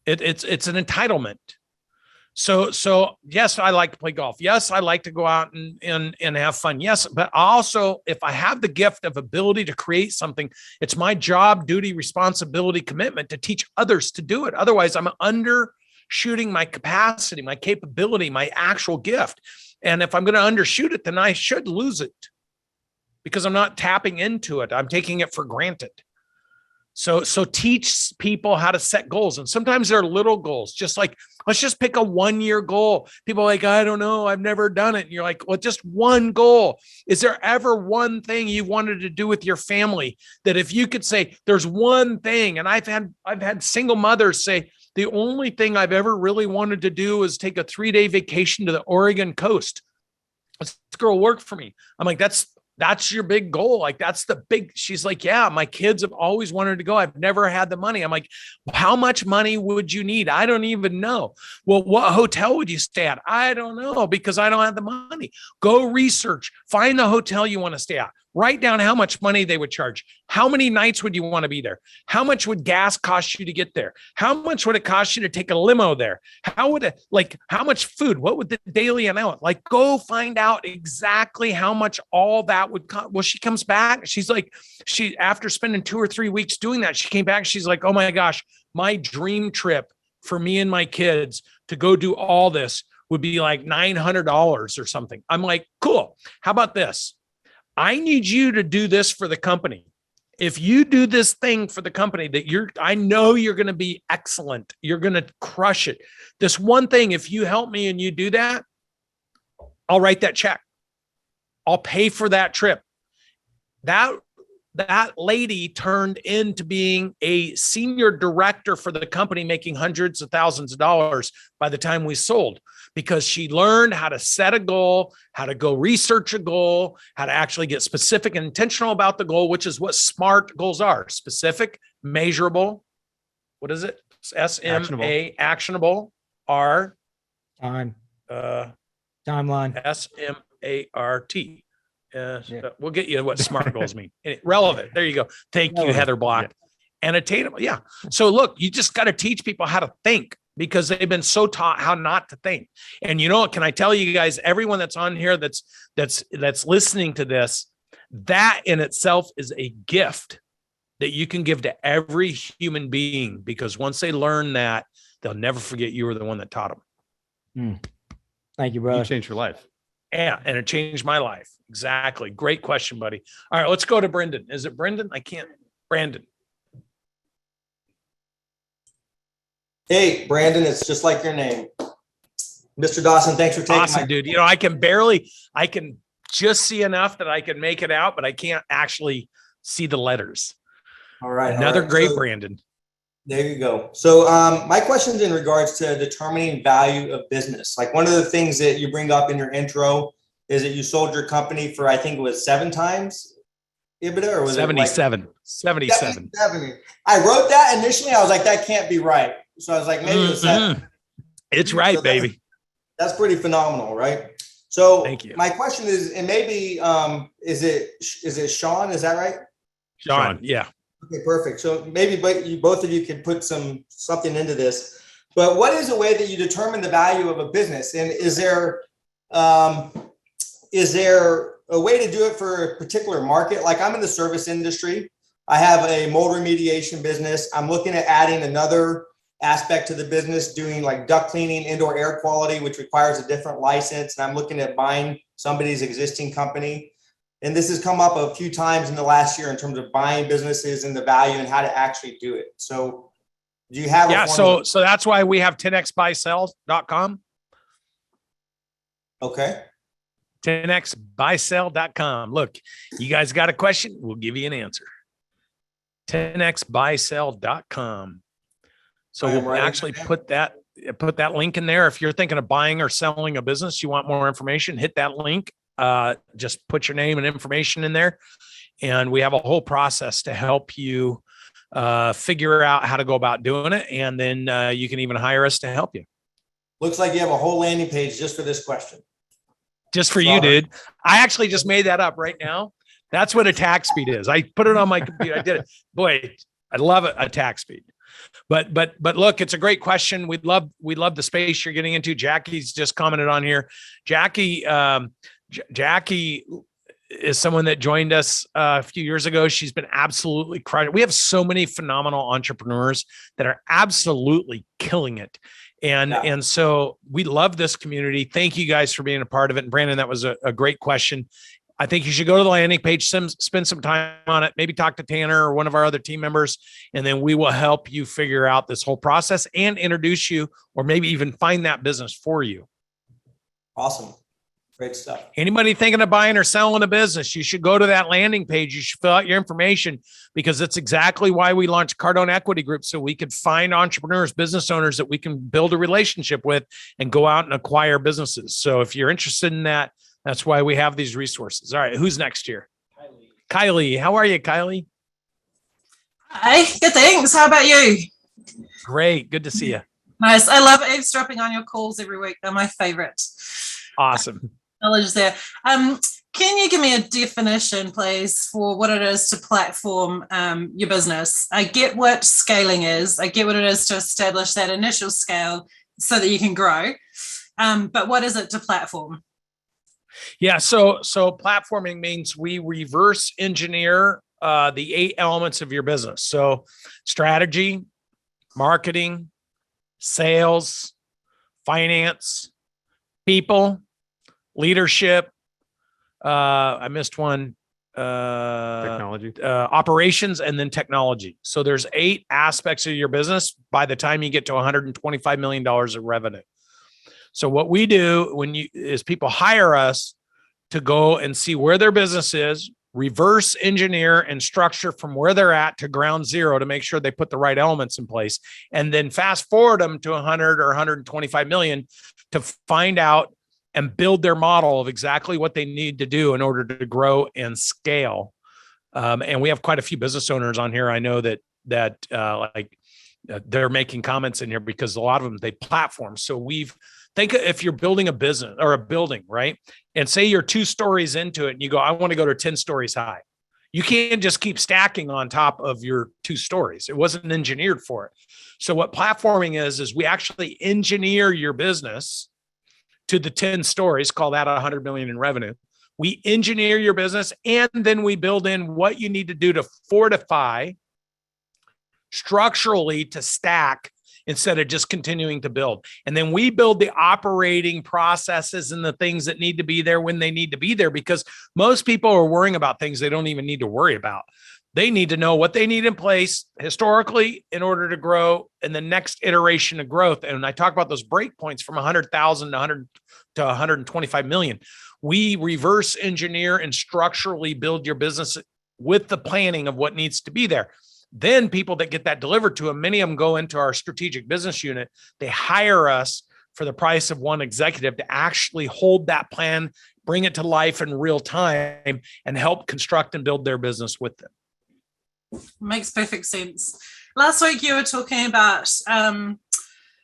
It's an entitlement. So yes, I like to play golf. Yes, I like to go out and have fun. Yes, but also if I have the gift of ability to create something, it's my job, duty, responsibility, commitment to teach others to do it. Otherwise, I'm undershooting my capacity, my capability, my actual gift. And if I'm going to undershoot it, then I should lose it because I'm not tapping into it. I'm taking it for granted. So teach people how to set goals. And sometimes they're little goals, just like, let's just pick a 1-year goal. People are like, I don't know, I've never done it. And you're like, well, just one goal. Is there ever one thing you wanted to do with your family that if you could say there's one thing? And I've had single mothers say, the only thing I've ever really wanted to do is take a 3-day vacation to the Oregon coast. This girl worked for me. I'm like, that's your big goal. Like that's the big, she's like, yeah, my kids have always wanted to go. I've never had the money. I'm like, how much money would you need? I don't even know. Well, what hotel would you stay at? I don't know because I don't have the money. Go research, find the hotel you want to stay at. Write down how much money they would charge. How many nights would you want to be there? How much would gas cost you to get there? How much would it cost you to take a limo there? How much food? What would the daily amount? Like, go find out exactly how much all that would cost. Well, she comes back. She's like, after spending 2 or 3 weeks doing that, she came back. She's like, oh my gosh, my dream trip for me and my kids to go do all this would be like $900 or something. I'm like, cool. How about this? I need you to do this for the company. If you do this thing for the company that I know you're going to be excellent. You're going to crush it. This one thing, if you help me and you do that, I'll write that check. I'll pay for that trip. That lady turned into being a senior director for the company, making hundreds of thousands of dollars by the time we sold, because she learned how to set a goal, how to go research a goal, how to actually get specific and intentional about the goal, which is what SMART goals are: specific, measurable. What is it? SMA, actionable, R, Time. uh, Timeline. SMART. We'll get you what SMART goals mean. Relevant. There you go. Thank you, Heather Block. And attainable. Yeah. So look, you just got to teach people how to think, because they've been so taught how not to think. And you know what? Can I tell you guys, everyone that's on here that's listening to this, that in itself is a gift that you can give to every human being, because once they learn that, they'll never forget you were the one that taught them. Thank you, brother. You changed your life. Yeah, and it changed my life. Exactly. Great question, buddy. All right, let's go to Brendan. Is it Brendan? Brandon. Hey, Brandon, it's just like your name. Mr. Dawson, thanks for taking Awesome, dude. You know, I can just see enough that I can make it out, but I can't actually see the letters. All right. Another great So, Brandon. there you go. So my question is in regards to determining value of business. Like, one of the things that you bring up in your intro is that you sold your company for, I think it was 7 times EBITDA, or was 77. it like 77. 77? I wrote that initially. I was like, that can't be right. So I was like, maybe it was 7. It's right, So baby. That's pretty phenomenal, right? So Thank you. my question is, and maybe is it Sean? Is that right? Sean, yeah. Okay, perfect. So maybe both of you could put something into this. But what is a way that you determine the value of a business? And is there a way to do it for a particular market? Like, I'm in the service industry. I have a mold remediation business. I'm looking at adding another aspect to the business, doing like duct cleaning, indoor air quality, which requires a different license. And I'm looking at buying somebody's existing company. And this has come up a few times in the last year in terms of buying businesses and the value and how to actually do it. So do you have a formula? So that's why we have 10xbuysell.com. Okay. 10xbuysell.com. Look, you guys got a question? We'll give you an answer. 10xbuysell.com. So we'll actually put that link in there. If you're thinking of buying or selling a business, you want more information, hit that link. Just put your name and information in there. And we have a whole process to help you figure out how to go about doing it. And then you can even hire us to help you. Looks like you have a whole landing page just for this question. Just for you, dude. I actually just made that up right now. That's what attack speed is. I put it on my computer. I did it. Boy, I love it. Attack speed. But look, it's a great question. We love the space you're getting into. Jackie's just commented on here. Jackie is someone that joined us a few years ago. She's been absolutely crushing. We have so many phenomenal entrepreneurs that are absolutely killing it. And so we love this community. Thank you guys for being a part of it. And Brandon, that was a great question. I think you should go to the landing page, spend some time on it, maybe talk to Tanner or one of our other team members, and then we will help you figure out this whole process and introduce you, or maybe even find that business for you. Awesome. Great stuff. Anybody thinking of buying or selling a business, you should go to that landing page. You should fill out your information, because that's exactly why we launched Cardone Equity Group, so we could find entrepreneurs, business owners that we can build a relationship with and go out and acquire businesses. So if you're interested in that, that's why we have these resources. All right, who's next here? Kylie. How are you, Kylie? Hi, good, thanks. How about you? Great. Good to see you. Nice. I love eavesdropping on your calls every week. They're my favorite. Awesome. Knowledge there. Can you give me a definition, please, for what it is to platform your business? I get what scaling is. I get what it is to establish that initial scale so that you can grow. But what is it to platform? Yeah. So platforming means we reverse engineer the 8 elements of your business. So strategy, marketing, sales, finance, people, leadership. I missed one. Technology. Operations, and then technology. So there's 8 aspects of your business by the time you get to $125 million of revenue. So what we do is people hire us to go and see where their business is, reverse engineer and structure from where they're at to ground zero to make sure they put the right elements in place, and then fast forward them to 100 or 125 million to find out and build their model of exactly what they need to do in order to grow and scale. And we have quite a few business owners on here. I know that they're making comments in here because a lot of them, they platform. So think if you're building a business or a building, right? And say you're 2 stories into it and you go, I want to go to 10 stories high. You can't just keep stacking on top of your 2 stories. It wasn't engineered for it. So what platforming is we actually engineer your business to the 10 stories, call that 100 million in revenue. We engineer your business, and then we build in what you need to do to fortify structurally to stack instead of just continuing to build. And then we build the operating processes and the things that need to be there when they need to be there, because most people are worrying about things they don't even need to worry about. They need to know what they need in place historically in order to grow in the next iteration of growth. And I talk about those break points from 100,000 to 100 to 125 million. We reverse engineer and structurally build your business with the planning of what needs to be there. Then people that get that delivered to them, many of them go into our strategic business unit. They hire us for the price of one executive to actually hold that plan, bring it to life in real time, and help construct and build their business with them. Makes perfect sense. Last week you were talking about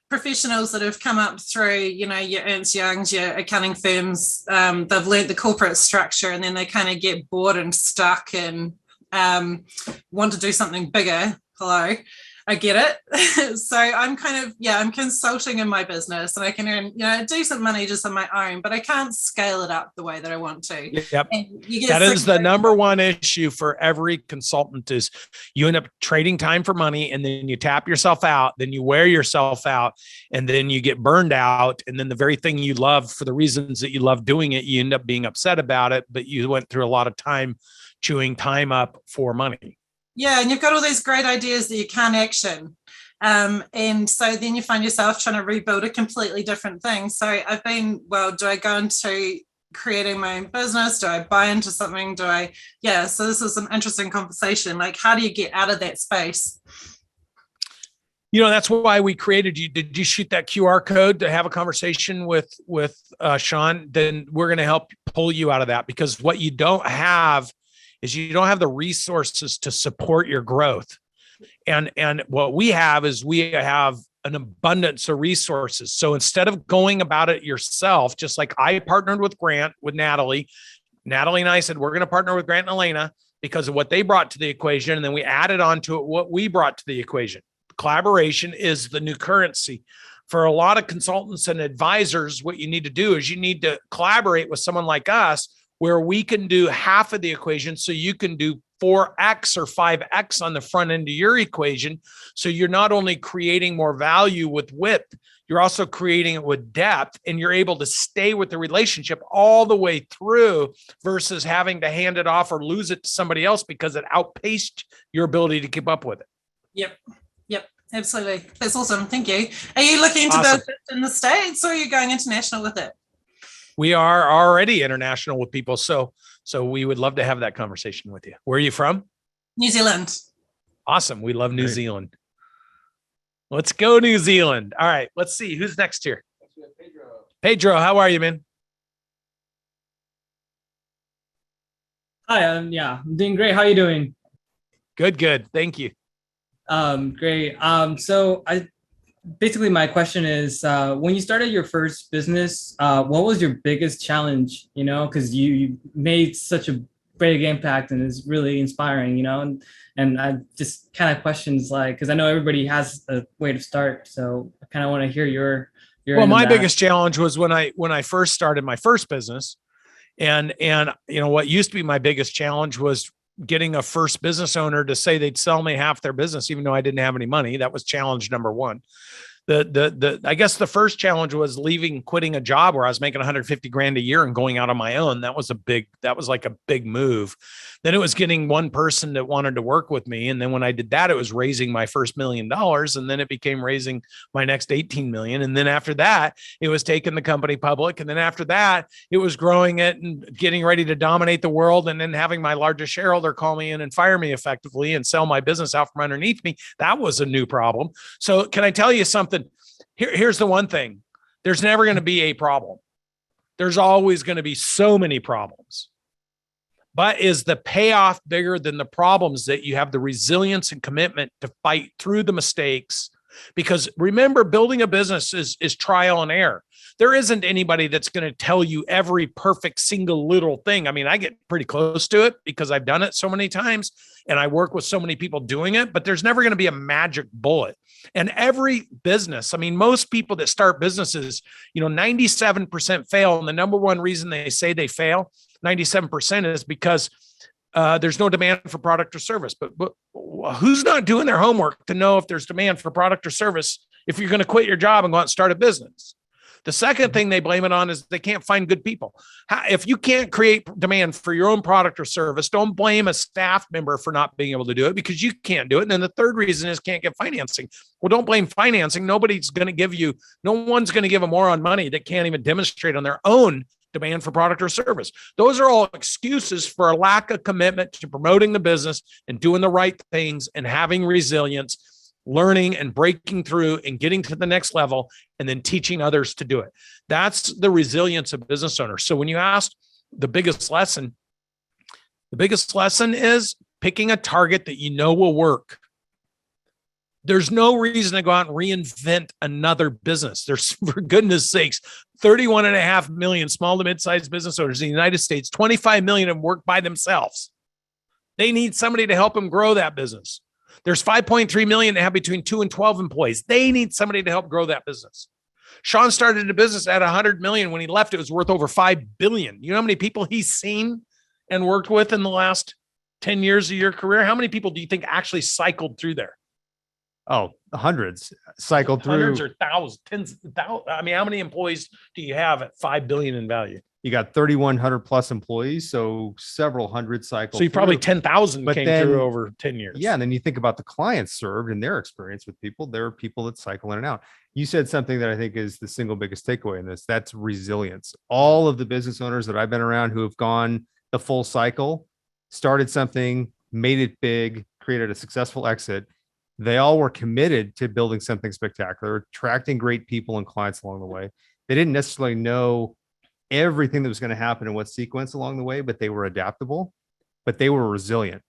professionals that have come up through, your Ernst Young's, your accounting firms. They've learned the corporate structure, and then they kind of get bored and stuck and want to do something bigger. Hello, I get it. So I'm I'm consulting in my business, and I can earn, decent money just on my own, but I can't scale it up the way that I want to. Yep. That is the number one issue for every consultant is you end up trading time for money, and then you tap yourself out, then you wear yourself out, and then you get burned out. And then the very thing you love, for the reasons that you love doing it, you end up being upset about it, but you went through a lot of time chewing time up for money. Yeah, and you've got all these great ideas that you can't action. And so then you find yourself trying to rebuild a completely different thing. So I've been, do I go into creating my own business? Do I buy into something? So this is an interesting conversation. Like, how do you get out of that space? That's why we created you. Did you shoot that QR code to have a conversation with Sean? Then we're going to help pull you out of that, because what you don't have is you don't have the resources to support your growth. And what we have is we have an abundance of resources. So instead of going about it yourself, just like I partnered with Natalie and I said, we're going to partner with Grant and Elena because of what they brought to the equation. And then we added on to it what we brought to the equation. Collaboration is the new currency. For a lot of consultants and advisors, what you need to do is you need to collaborate with someone like us, where we can do half of the equation, so you can do 4x or 5x on the front end of your equation. So you're not only creating more value with width, you're also creating it with depth, and you're able to stay with the relationship all the way through versus having to hand it off or lose it to somebody else because it outpaced your ability to keep up with it. Yep, absolutely. That's awesome. Thank you. Are you looking to build this in the States, or are you going international with it? We are already international with people. So we would love to have that conversation with you. Where are you from? New Zealand. Awesome. We love New Zealand. Let's go New Zealand. All right. Let's see. Who's next here? Pedro, how are you, man? Hi, I'm doing great. How are you doing? Good. Thank you. Great. So basically my question is, when you started your first business, what was your biggest challenge? Because you made such a big impact and it's really inspiring, and I just kind of questions because I know everybody has a way to start. So I kind of want to hear your well, my biggest challenge was when I first started my first business, and what used to be my biggest challenge was getting a first business owner to say they'd sell me half their business, even though I didn't have any money. That was challenge number one. I guess the first challenge was quitting a job where I was making 150 grand a year and going out on my own. That was like a big move. Then it was getting one person that wanted to work with me. And then when I did that, it was raising my first $1 million. And then it became raising my next 18 million. And then after that, it was taking the company public. And then after that, it was growing it and getting ready to dominate the world. And then having my largest shareholder call me in and fire me effectively and sell my business out from underneath me. That was a new problem. So can I tell you something? Here's the one thing. There's never going to be a problem. There's always going to be so many problems. But is the payoff bigger than the problems that you have the resilience and commitment to fight through the mistakes? Because remember, building a business is trial and error. There isn't anybody that's going to tell you every perfect single little thing. I mean, I get pretty close to it because I've done it so many times and I work with so many people doing it, but there's never going to be a magic bullet. And every business, I mean, most people that start businesses, 97% fail. And the number one reason they say they fail, 97%, is because there's no demand for product or service. But who's not doing their homework to know if there's demand for product or service if you're going to quit your job and go out and start a business? The second thing they blame it on is they can't find good people. If you can't create demand for your own product or service, don't blame a staff member for not being able to do it because you can't do it. And then the third reason is can't get financing. Well, don't blame financing. No one's going to give a moron money that can't even demonstrate on their own demand for product or service. Those are all excuses for a lack of commitment to promoting the business and doing the right things and having resilience, learning and breaking through and getting to the next level and then teaching others to do it. That's the resilience of business owners. So when you ask the biggest lesson is picking a target that you know will work. There's no reason to go out and reinvent another business. There's, for goodness sakes, 31.5 million small to mid-sized business owners in the United States. 25 million of them work by themselves. They need somebody to help them grow that business. There's 5.3 million that have between 2 and 12 employees. They need somebody to help grow that business. Sean started a business at 100 million. When he left, it was worth over 5 billion. You know how many people he's seen and worked with in the last 10 years of your career? How many people do you think actually cycled through there? Oh, hundreds cycled through. Hundreds or thousands, tens of thousands. I mean, how many employees do you have at 5 billion in value? You got 3,100 plus employees, so several hundred cycles. So you probably 10,000 But came then- through over 10 years. Yeah, and then you think about the clients served and their experience with people. There are people that cycle in and out. You said something that I think is the single biggest takeaway in this. That's resilience. All of the business owners that I've been around who have gone the full cycle, started something, made it big, created a successful exit. They all were committed to building something spectacular, attracting great people and clients along the way. They didn't necessarily know everything that was going to happen in what sequence along the way, but they were adaptable, but they were resilient.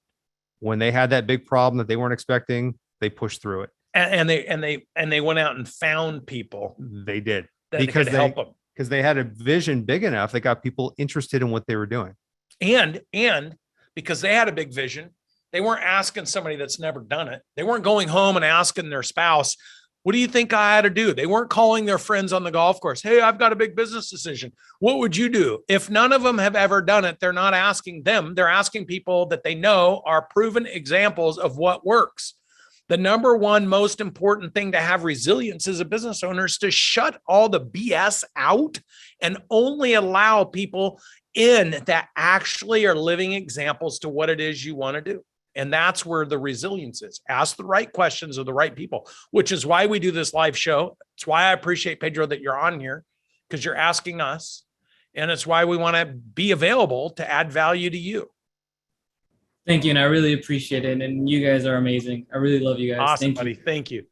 When they had that big problem that they weren't expecting, they pushed through it. And they went out and found people They did that because could help them. because they had a vision big enough that got people interested in what they were doing. And because they had a big vision, they weren't asking somebody that's never done it. They weren't going home and asking their spouse, what do you think I had to do? They weren't calling their friends on the golf course. Hey, I've got a big business decision. What would you do? If none of them have ever done it, they're not asking them. They're asking people that they know are proven examples of what works. The number one most important thing to have resilience as a business owner is to shut all the BS out and only allow people in that actually are living examples to what it is you want to do. And that's where the resilience is. Ask the right questions of the right people, which is why we do this live show. It's why I appreciate, Pedro, that you're on here, because you're asking us. And it's why we want to be available to add value to you. Thank you. And I really appreciate it. And you guys are amazing. I really love you guys. Awesome, Thank buddy. you. Thank you.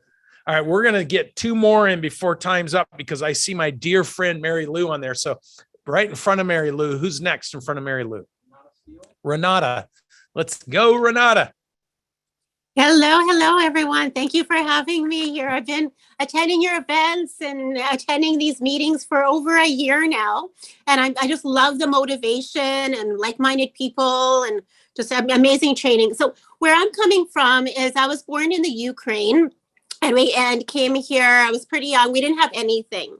All right, we're going to get 2 more in before time's up because I see my dear friend Mary Lou on there. So right in front of Mary Lou, who's next in front of Mary Lou? Renata. Let's go, Renata. Hello, everyone. Thank you for having me here. I've been attending your events and attending these meetings for over a year now. And I just love the motivation and like-minded people and just amazing training. So where I'm coming from is I was born in the Ukraine and came here. I was pretty young. We didn't have anything.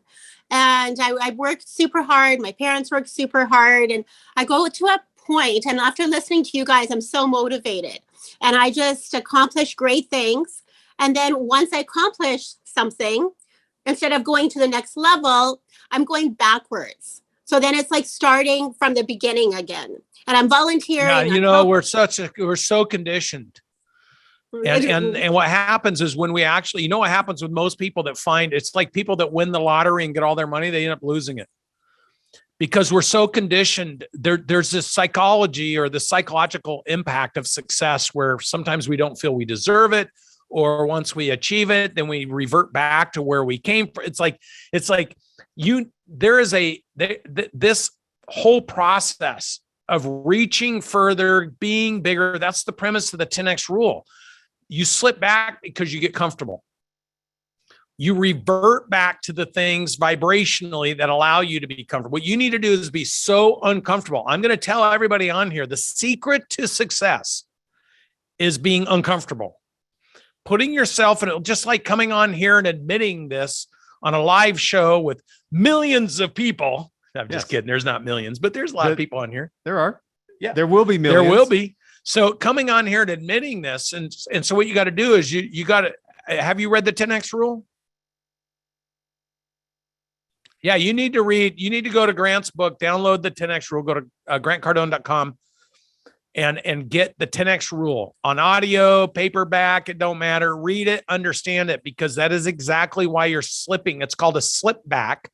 And I worked super hard. My parents worked super hard. And I go to a point, and after listening to you guys, I'm so motivated. And I just accomplished great things. And then once I accomplished something, instead of going to the next level, I'm going backwards. So then it's like starting from the beginning again. And I'm volunteering. Yeah, we're so conditioned. And what happens is when we actually, what happens with most people that find, it's like people that win the lottery and get all their money, they end up losing it. Because we're so conditioned. There's this psychology or the psychological impact of success where sometimes we don't feel we deserve it, or once we achieve it, then we revert back to where we came from. It's like this whole process of reaching further, being bigger. That's the premise of the 10X rule. You slip back because you get comfortable. You revert back to the things vibrationally that allow you to be comfortable. What you need to do is be so uncomfortable. I'm going to tell everybody on here, the secret to success is being uncomfortable. Putting yourself in it, just like coming on here and admitting this on a live show with millions of people. I'm just kidding. There's not millions, but there's a lot of people on here. There are. Yeah. There will be millions. There will be. So coming on here and admitting this. And so what you got to do is you got to, have you read the 10X rule? Yeah, you need to go to Grant's book, download the 10X rule, go to grantcardone.com and get the 10X rule on audio, paperback, it don't matter. Read it, understand it, because that is exactly why you're slipping. It's called a slip back.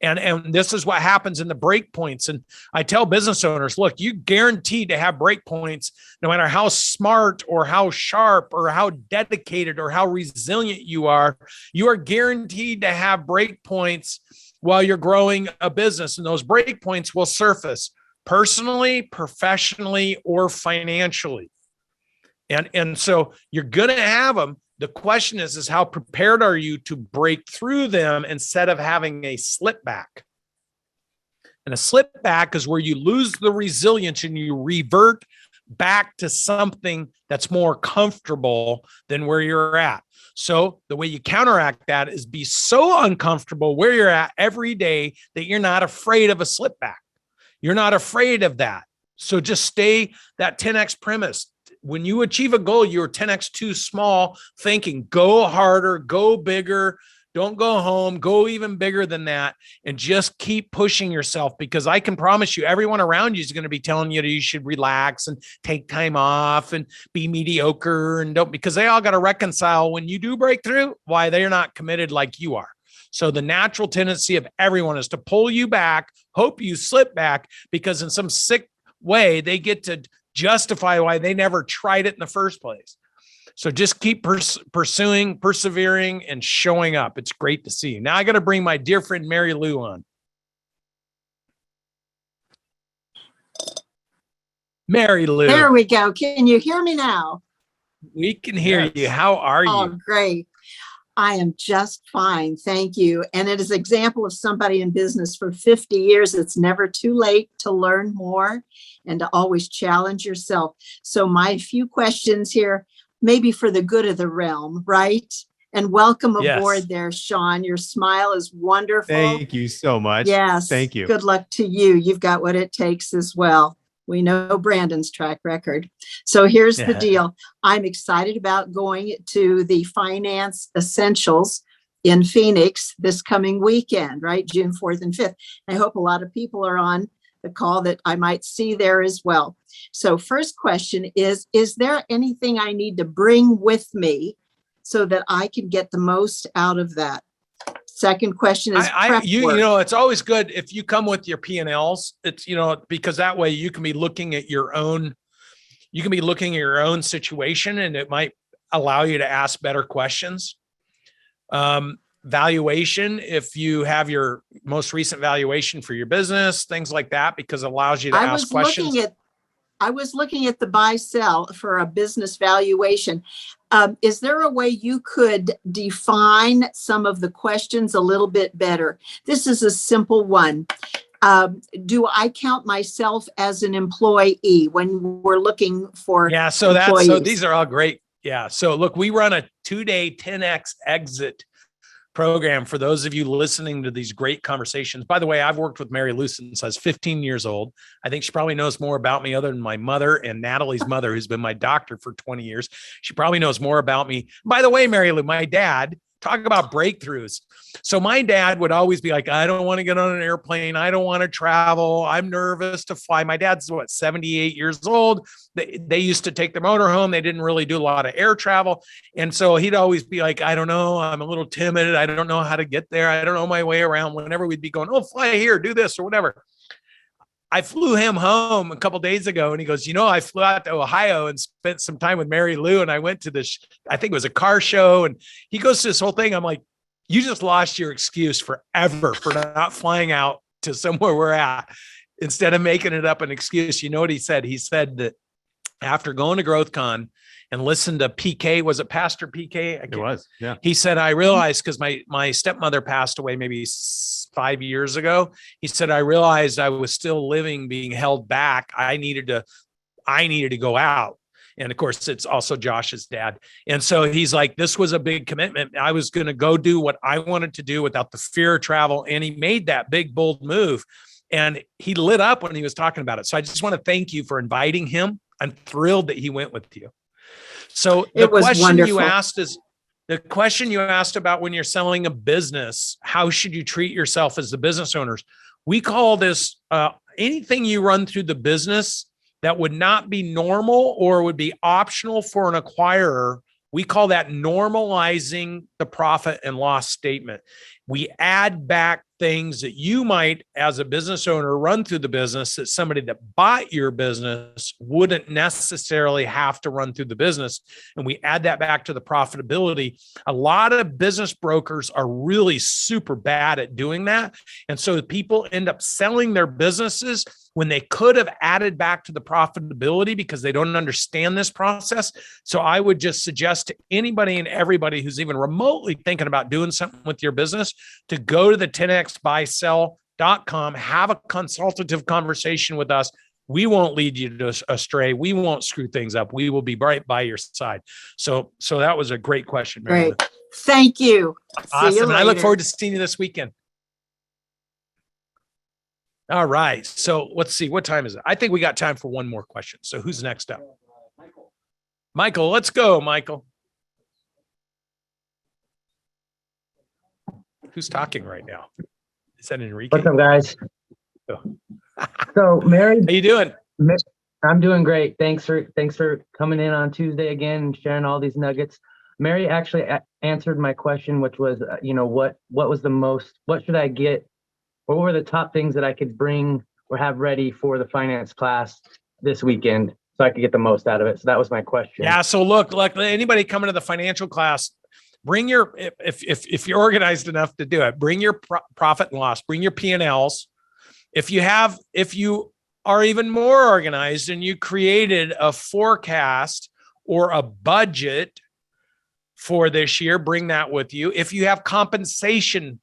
And this is what happens in the break points. And I tell business owners, look, you guaranteed to have break points, no matter how smart or how sharp or how dedicated or how resilient you are guaranteed to have break points while you're growing a business. And those break points will surface personally, professionally, or financially. And so you're going to have them. The question is how prepared are you to break through them instead of having a slip back? And a slip back is where you lose the resilience and you revert back to something that's more comfortable than where you're at. So the way you counteract that is be so uncomfortable where you're at every day that you're not afraid of a slip back. You're not afraid of that. So just stay that 10X premise. When you achieve a goal, you're 10X too small thinking, go harder, go bigger, don't go home, go even bigger than that, and just keep pushing yourself, because I can promise you everyone around you is going to be telling you that you should relax and take time off and be mediocre and because they all got to reconcile when you do break through, why they're not committed like you are. So the natural tendency of everyone is to pull you back, hope you slip back, because in some sick way, they get to justify why they never tried it in the first place. So just keep pursuing, persevering, and showing up. It's great to see you. Now I got to bring my dear friend Mary Lou on. Mary Lou. There we go. Can you hear me now? We can hear you. How are you? Oh, great. I am just fine. Thank you. And it is an example of somebody in business for 50 years. It's never too late to learn more and to always challenge yourself. So my few questions here, maybe for the good of the realm, right? And welcome aboard there, Sean. Your smile is wonderful. Thank you so much. Yes. Thank you. Good luck to you. You've got what it takes as well. We know Brandon's track record. So here's the deal. I'm excited about going to the Finance Essentials in Phoenix this coming weekend, right? June 4th and 5th. I hope a lot of people are on the call that I might see there as well. So first question is there anything I need to bring with me so that I can get the most out of that? Second question is it's always good if you come with your P&Ls. It's, because that way you can be looking at your own situation, and it might allow you to ask better questions. Valuation, if you have your most recent valuation for your business, things like that, because it allows you to ask questions. I was looking at the buy sell for a business valuation. Is there a way you could define some of the questions a little bit better? This is a simple one. Do I count myself as an employee when we're looking for employees? So these are all great. Yeah. So look, we run a 2-day 10X exit program for those of you listening to these great conversations. By the way, I've worked with Mary Lou since I was 15 years old. I think she probably knows more about me other than my mother and Natalie's mother, who's been my doctor for 20 years. She probably knows more about me. By the way, Mary Lou, my dad talk about breakthroughs. So my dad would always be like, I don't want to get on an airplane. I don't want to travel. I'm nervous to fly. My dad's 78 years old. They used to take their motor home. They didn't really do a lot of air travel. And so he'd always be like, I don't know. I'm a little timid. I don't know how to get there. I don't know my way around. Whenever we'd be going, oh, fly here, do this or whatever. I flew him home a couple of days ago, and he goes, I flew out to Ohio and spent some time with Mary Lou, and I went to this, I think it was a car show, and he goes to this whole thing. I'm like, you just lost your excuse forever for not flying out to somewhere we're at instead of making it up an excuse. You know what he said? He said that after going to GrowthCon and listened to PK, was it Pastor PK? It was, yeah. He said, I realized, because my stepmother passed away maybe 5 years ago. He said, I realized I was still living, being held back. I needed to go out. And of course, it's also Josh's dad. And so he's like, this was a big commitment. I was going to go do what I wanted to do without the fear of travel. And he made that big, bold move. And he lit up when he was talking about it. So I just want to thank you for inviting him. I'm thrilled that he went with you. So the question you asked about when you're selling a business, how should you treat yourself as the business owners? We call this anything you run through the business that would not be normal or would be optional for an acquirer. We call that normalizing the profit and loss statement. We add back things that you might, as a business owner, run through the business that somebody that bought your business wouldn't necessarily have to run through the business. And we add that back to the profitability. A lot of business brokers are really super bad at doing that. And so people end up selling their businesses when they could have added back to the profitability because they don't understand this process. So I would just suggest to anybody and everybody who's even remotely thinking about doing something with your business to go to the 10xbuysell.com, have a consultative conversation with us. We won't lead you astray. We won't screw things up. We will be right by your side. So that was a great question, Mary. Great. Thank you. Awesome. And I look forward to seeing you this weekend. All right. So let's see. What time is it? I think we got time for one more question. So who's next up? Michael, let's go, Michael. Who's talking right now? Is that Enrique? What's up, guys? So, Mary, how you doing? I'm doing great. Thanks for coming in on Tuesday again and sharing all these nuggets. Mary actually answered my question, which was, what should I get? What were the top things that I could bring or have ready for the finance class this weekend so I could get the most out of it? So that was my question. Yeah. So look, anybody coming to the financial class, bring your, if you're organized enough to do it, bring your profit and loss, bring your P&Ls. If you are even more organized and you created a forecast or a budget for this year, bring that with you. If you have compensation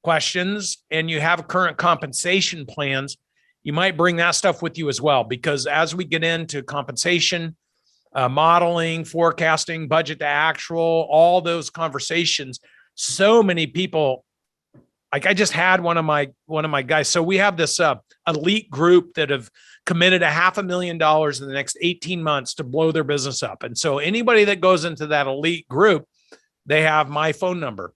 questions and you have current compensation plans, you might bring that stuff with you as well, because as we get into compensation, modeling, forecasting, budget to actual, all those conversations, so many people, like I just had one of my guys. So we have this elite group that have committed $500,000 in the next 18 months to blow their business up. And so anybody that goes into that elite group, they have my phone number.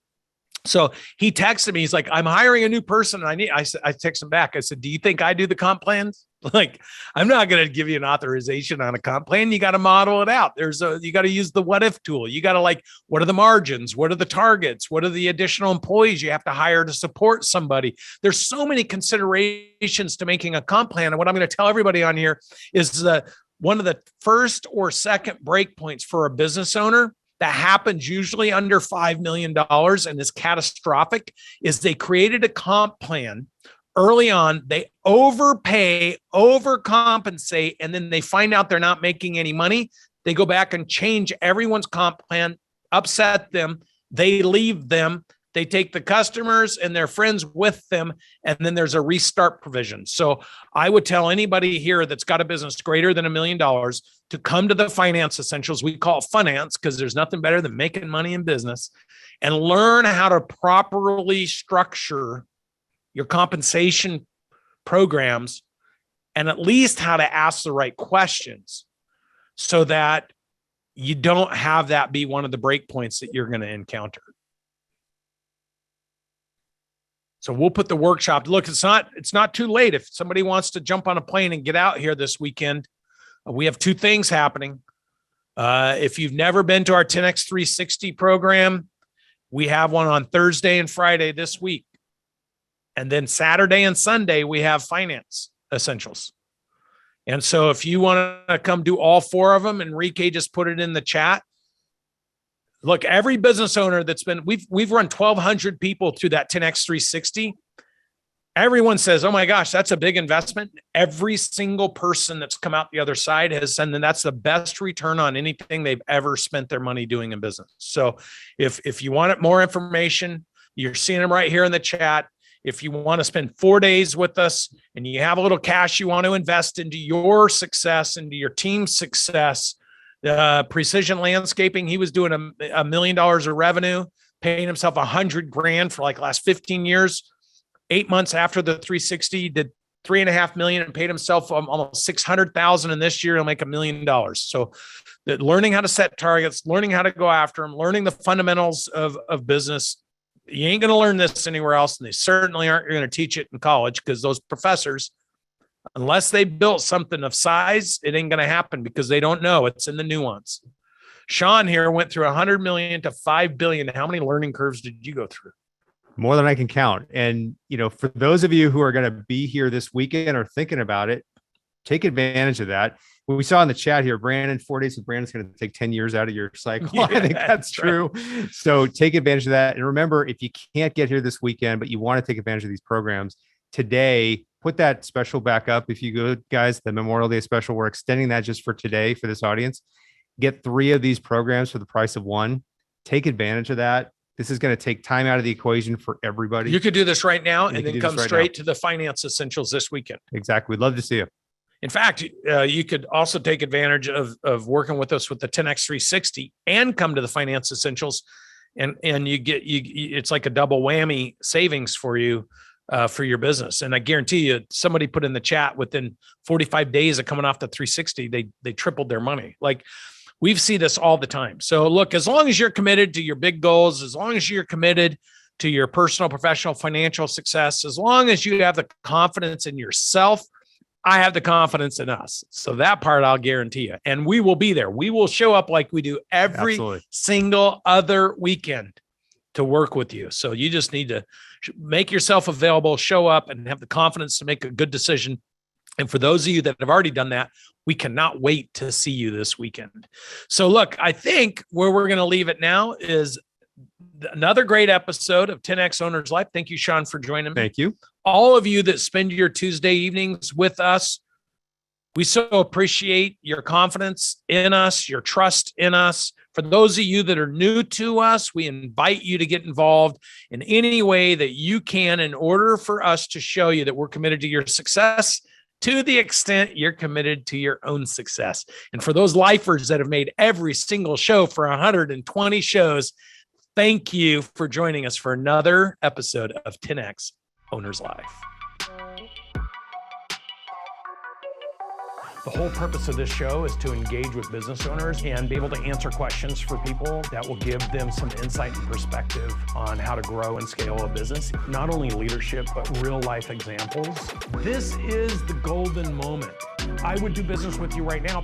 So he texted me. He's like, I'm hiring a new person. And I texted him back. I said, do you think I do the comp plans? Like, I'm not going to give you an authorization on a comp plan. You got to model it out. You got to use the what if tool. You got to what are the margins? What are the targets? What are the additional employees you have to hire to support somebody? There's so many considerations to making a comp plan. And what I'm going to tell everybody on here is one of the first or second break points for a business owner that happens usually under $5 million and is catastrophic is they created a comp plan early on. They overpay, overcompensate, and then they find out they're not making any money. They go back and change everyone's comp plan, upset them. They leave them. They take the customers and their friends with them, and then there's a restart provision. So I would tell anybody here that's got a business greater than $1 million to come to the Finance Essentials. We call it finance because there's nothing better than making money in business, and learn how to properly structure your compensation programs and at least how to ask the right questions so that you don't have that be one of the break points that you're going to encounter. So we'll put the workshop. Look, it's not too late. If somebody wants to jump on a plane and get out here this weekend, we have two things happening. If you've never been to our 10X 360 program, we have one on Thursday and Friday this week. And then Saturday and Sunday, we have finance essentials. And so if you want to come do all four of them, Enrique just put it in the chat. Look, every business owner that's been, we've run 1,200 people through that 10X 360. Everyone says, oh my gosh, that's a big investment. Every single person that's come out the other side has said, and that's the best return on anything they've ever spent their money doing in business. So if you want more information, you're seeing them right here in the chat. If you want to spend 4 days with us and you have a little cash you want to invest into your success, into your team's success, Precision Landscaping, he was doing $1 million of revenue, paying himself $100,000 for like last 15 years. 8 months after the 360, did $3.5 million and paid himself almost $600,000. And this year he'll make $1 million. So learning how to set targets, learning how to go after them, learning the fundamentals of business. You ain't going to learn this anywhere else. And they certainly aren't going to teach it in college, because those professors, unless they built something of size, it ain't going to happen because they don't know. It's in the nuance. Sean here went through 100 million to 5 billion. How many learning curves did you go through? More than I can count. And, for those of you who are going to be here this weekend or thinking about it, take advantage of that. What we saw in the chat here, Brandon, 4 days with Brandon's going to take 10 years out of your cycle. Yeah, I think that's true. Right. So take advantage of that. And remember, if you can't get here this weekend, but you want to take advantage of these programs today, put that special back up. If you go, guys, the Memorial Day special, we're extending that just for today for this audience. Get 3 of these programs for the price of 1. Take advantage of that. This is going to take time out of the equation for everybody. You could do this right now and then come straight to the finance essentials this weekend. Exactly. We'd love to see you. In fact, you could also take advantage of working with us with the 10X 360 and come to the finance essentials, and you get it's like a double whammy savings for you for your business. And I guarantee you, somebody put in the chat within 45 days of coming off the 360, they tripled their money. Like, we see this all the time. So look, as long as you're committed to your big goals, as long as you're committed to your personal, professional, financial success, as long as you have the confidence in yourself, I have the confidence in us. So that part I'll guarantee you. And we will be there. We will show up like we do every single other weekend to work with you. So you just need to make yourself available, show up, and have the confidence to make a good decision. And for those of you that have already done that, we cannot wait to see you this weekend. So look, I think where we're going to leave it now is another great episode of 10X Owner's Life. Thank you, Sean, for joining me. Thank you. All of you that spend your Tuesday evenings with us, we so appreciate your confidence in us, your trust in us. For those of you that are new to us, we invite you to get involved in any way that you can in order for us to show you that we're committed to your success, to the extent you're committed to your own success. And for those lifers that have made every single show for 120 shows, thank you for joining us for another episode of 10X Owner's Life. The whole purpose of this show is to engage with business owners and be able to answer questions for people that will give them some insight and perspective on how to grow and scale a business. Not only leadership, but real life examples. This is the golden moment. I would do business with you right now.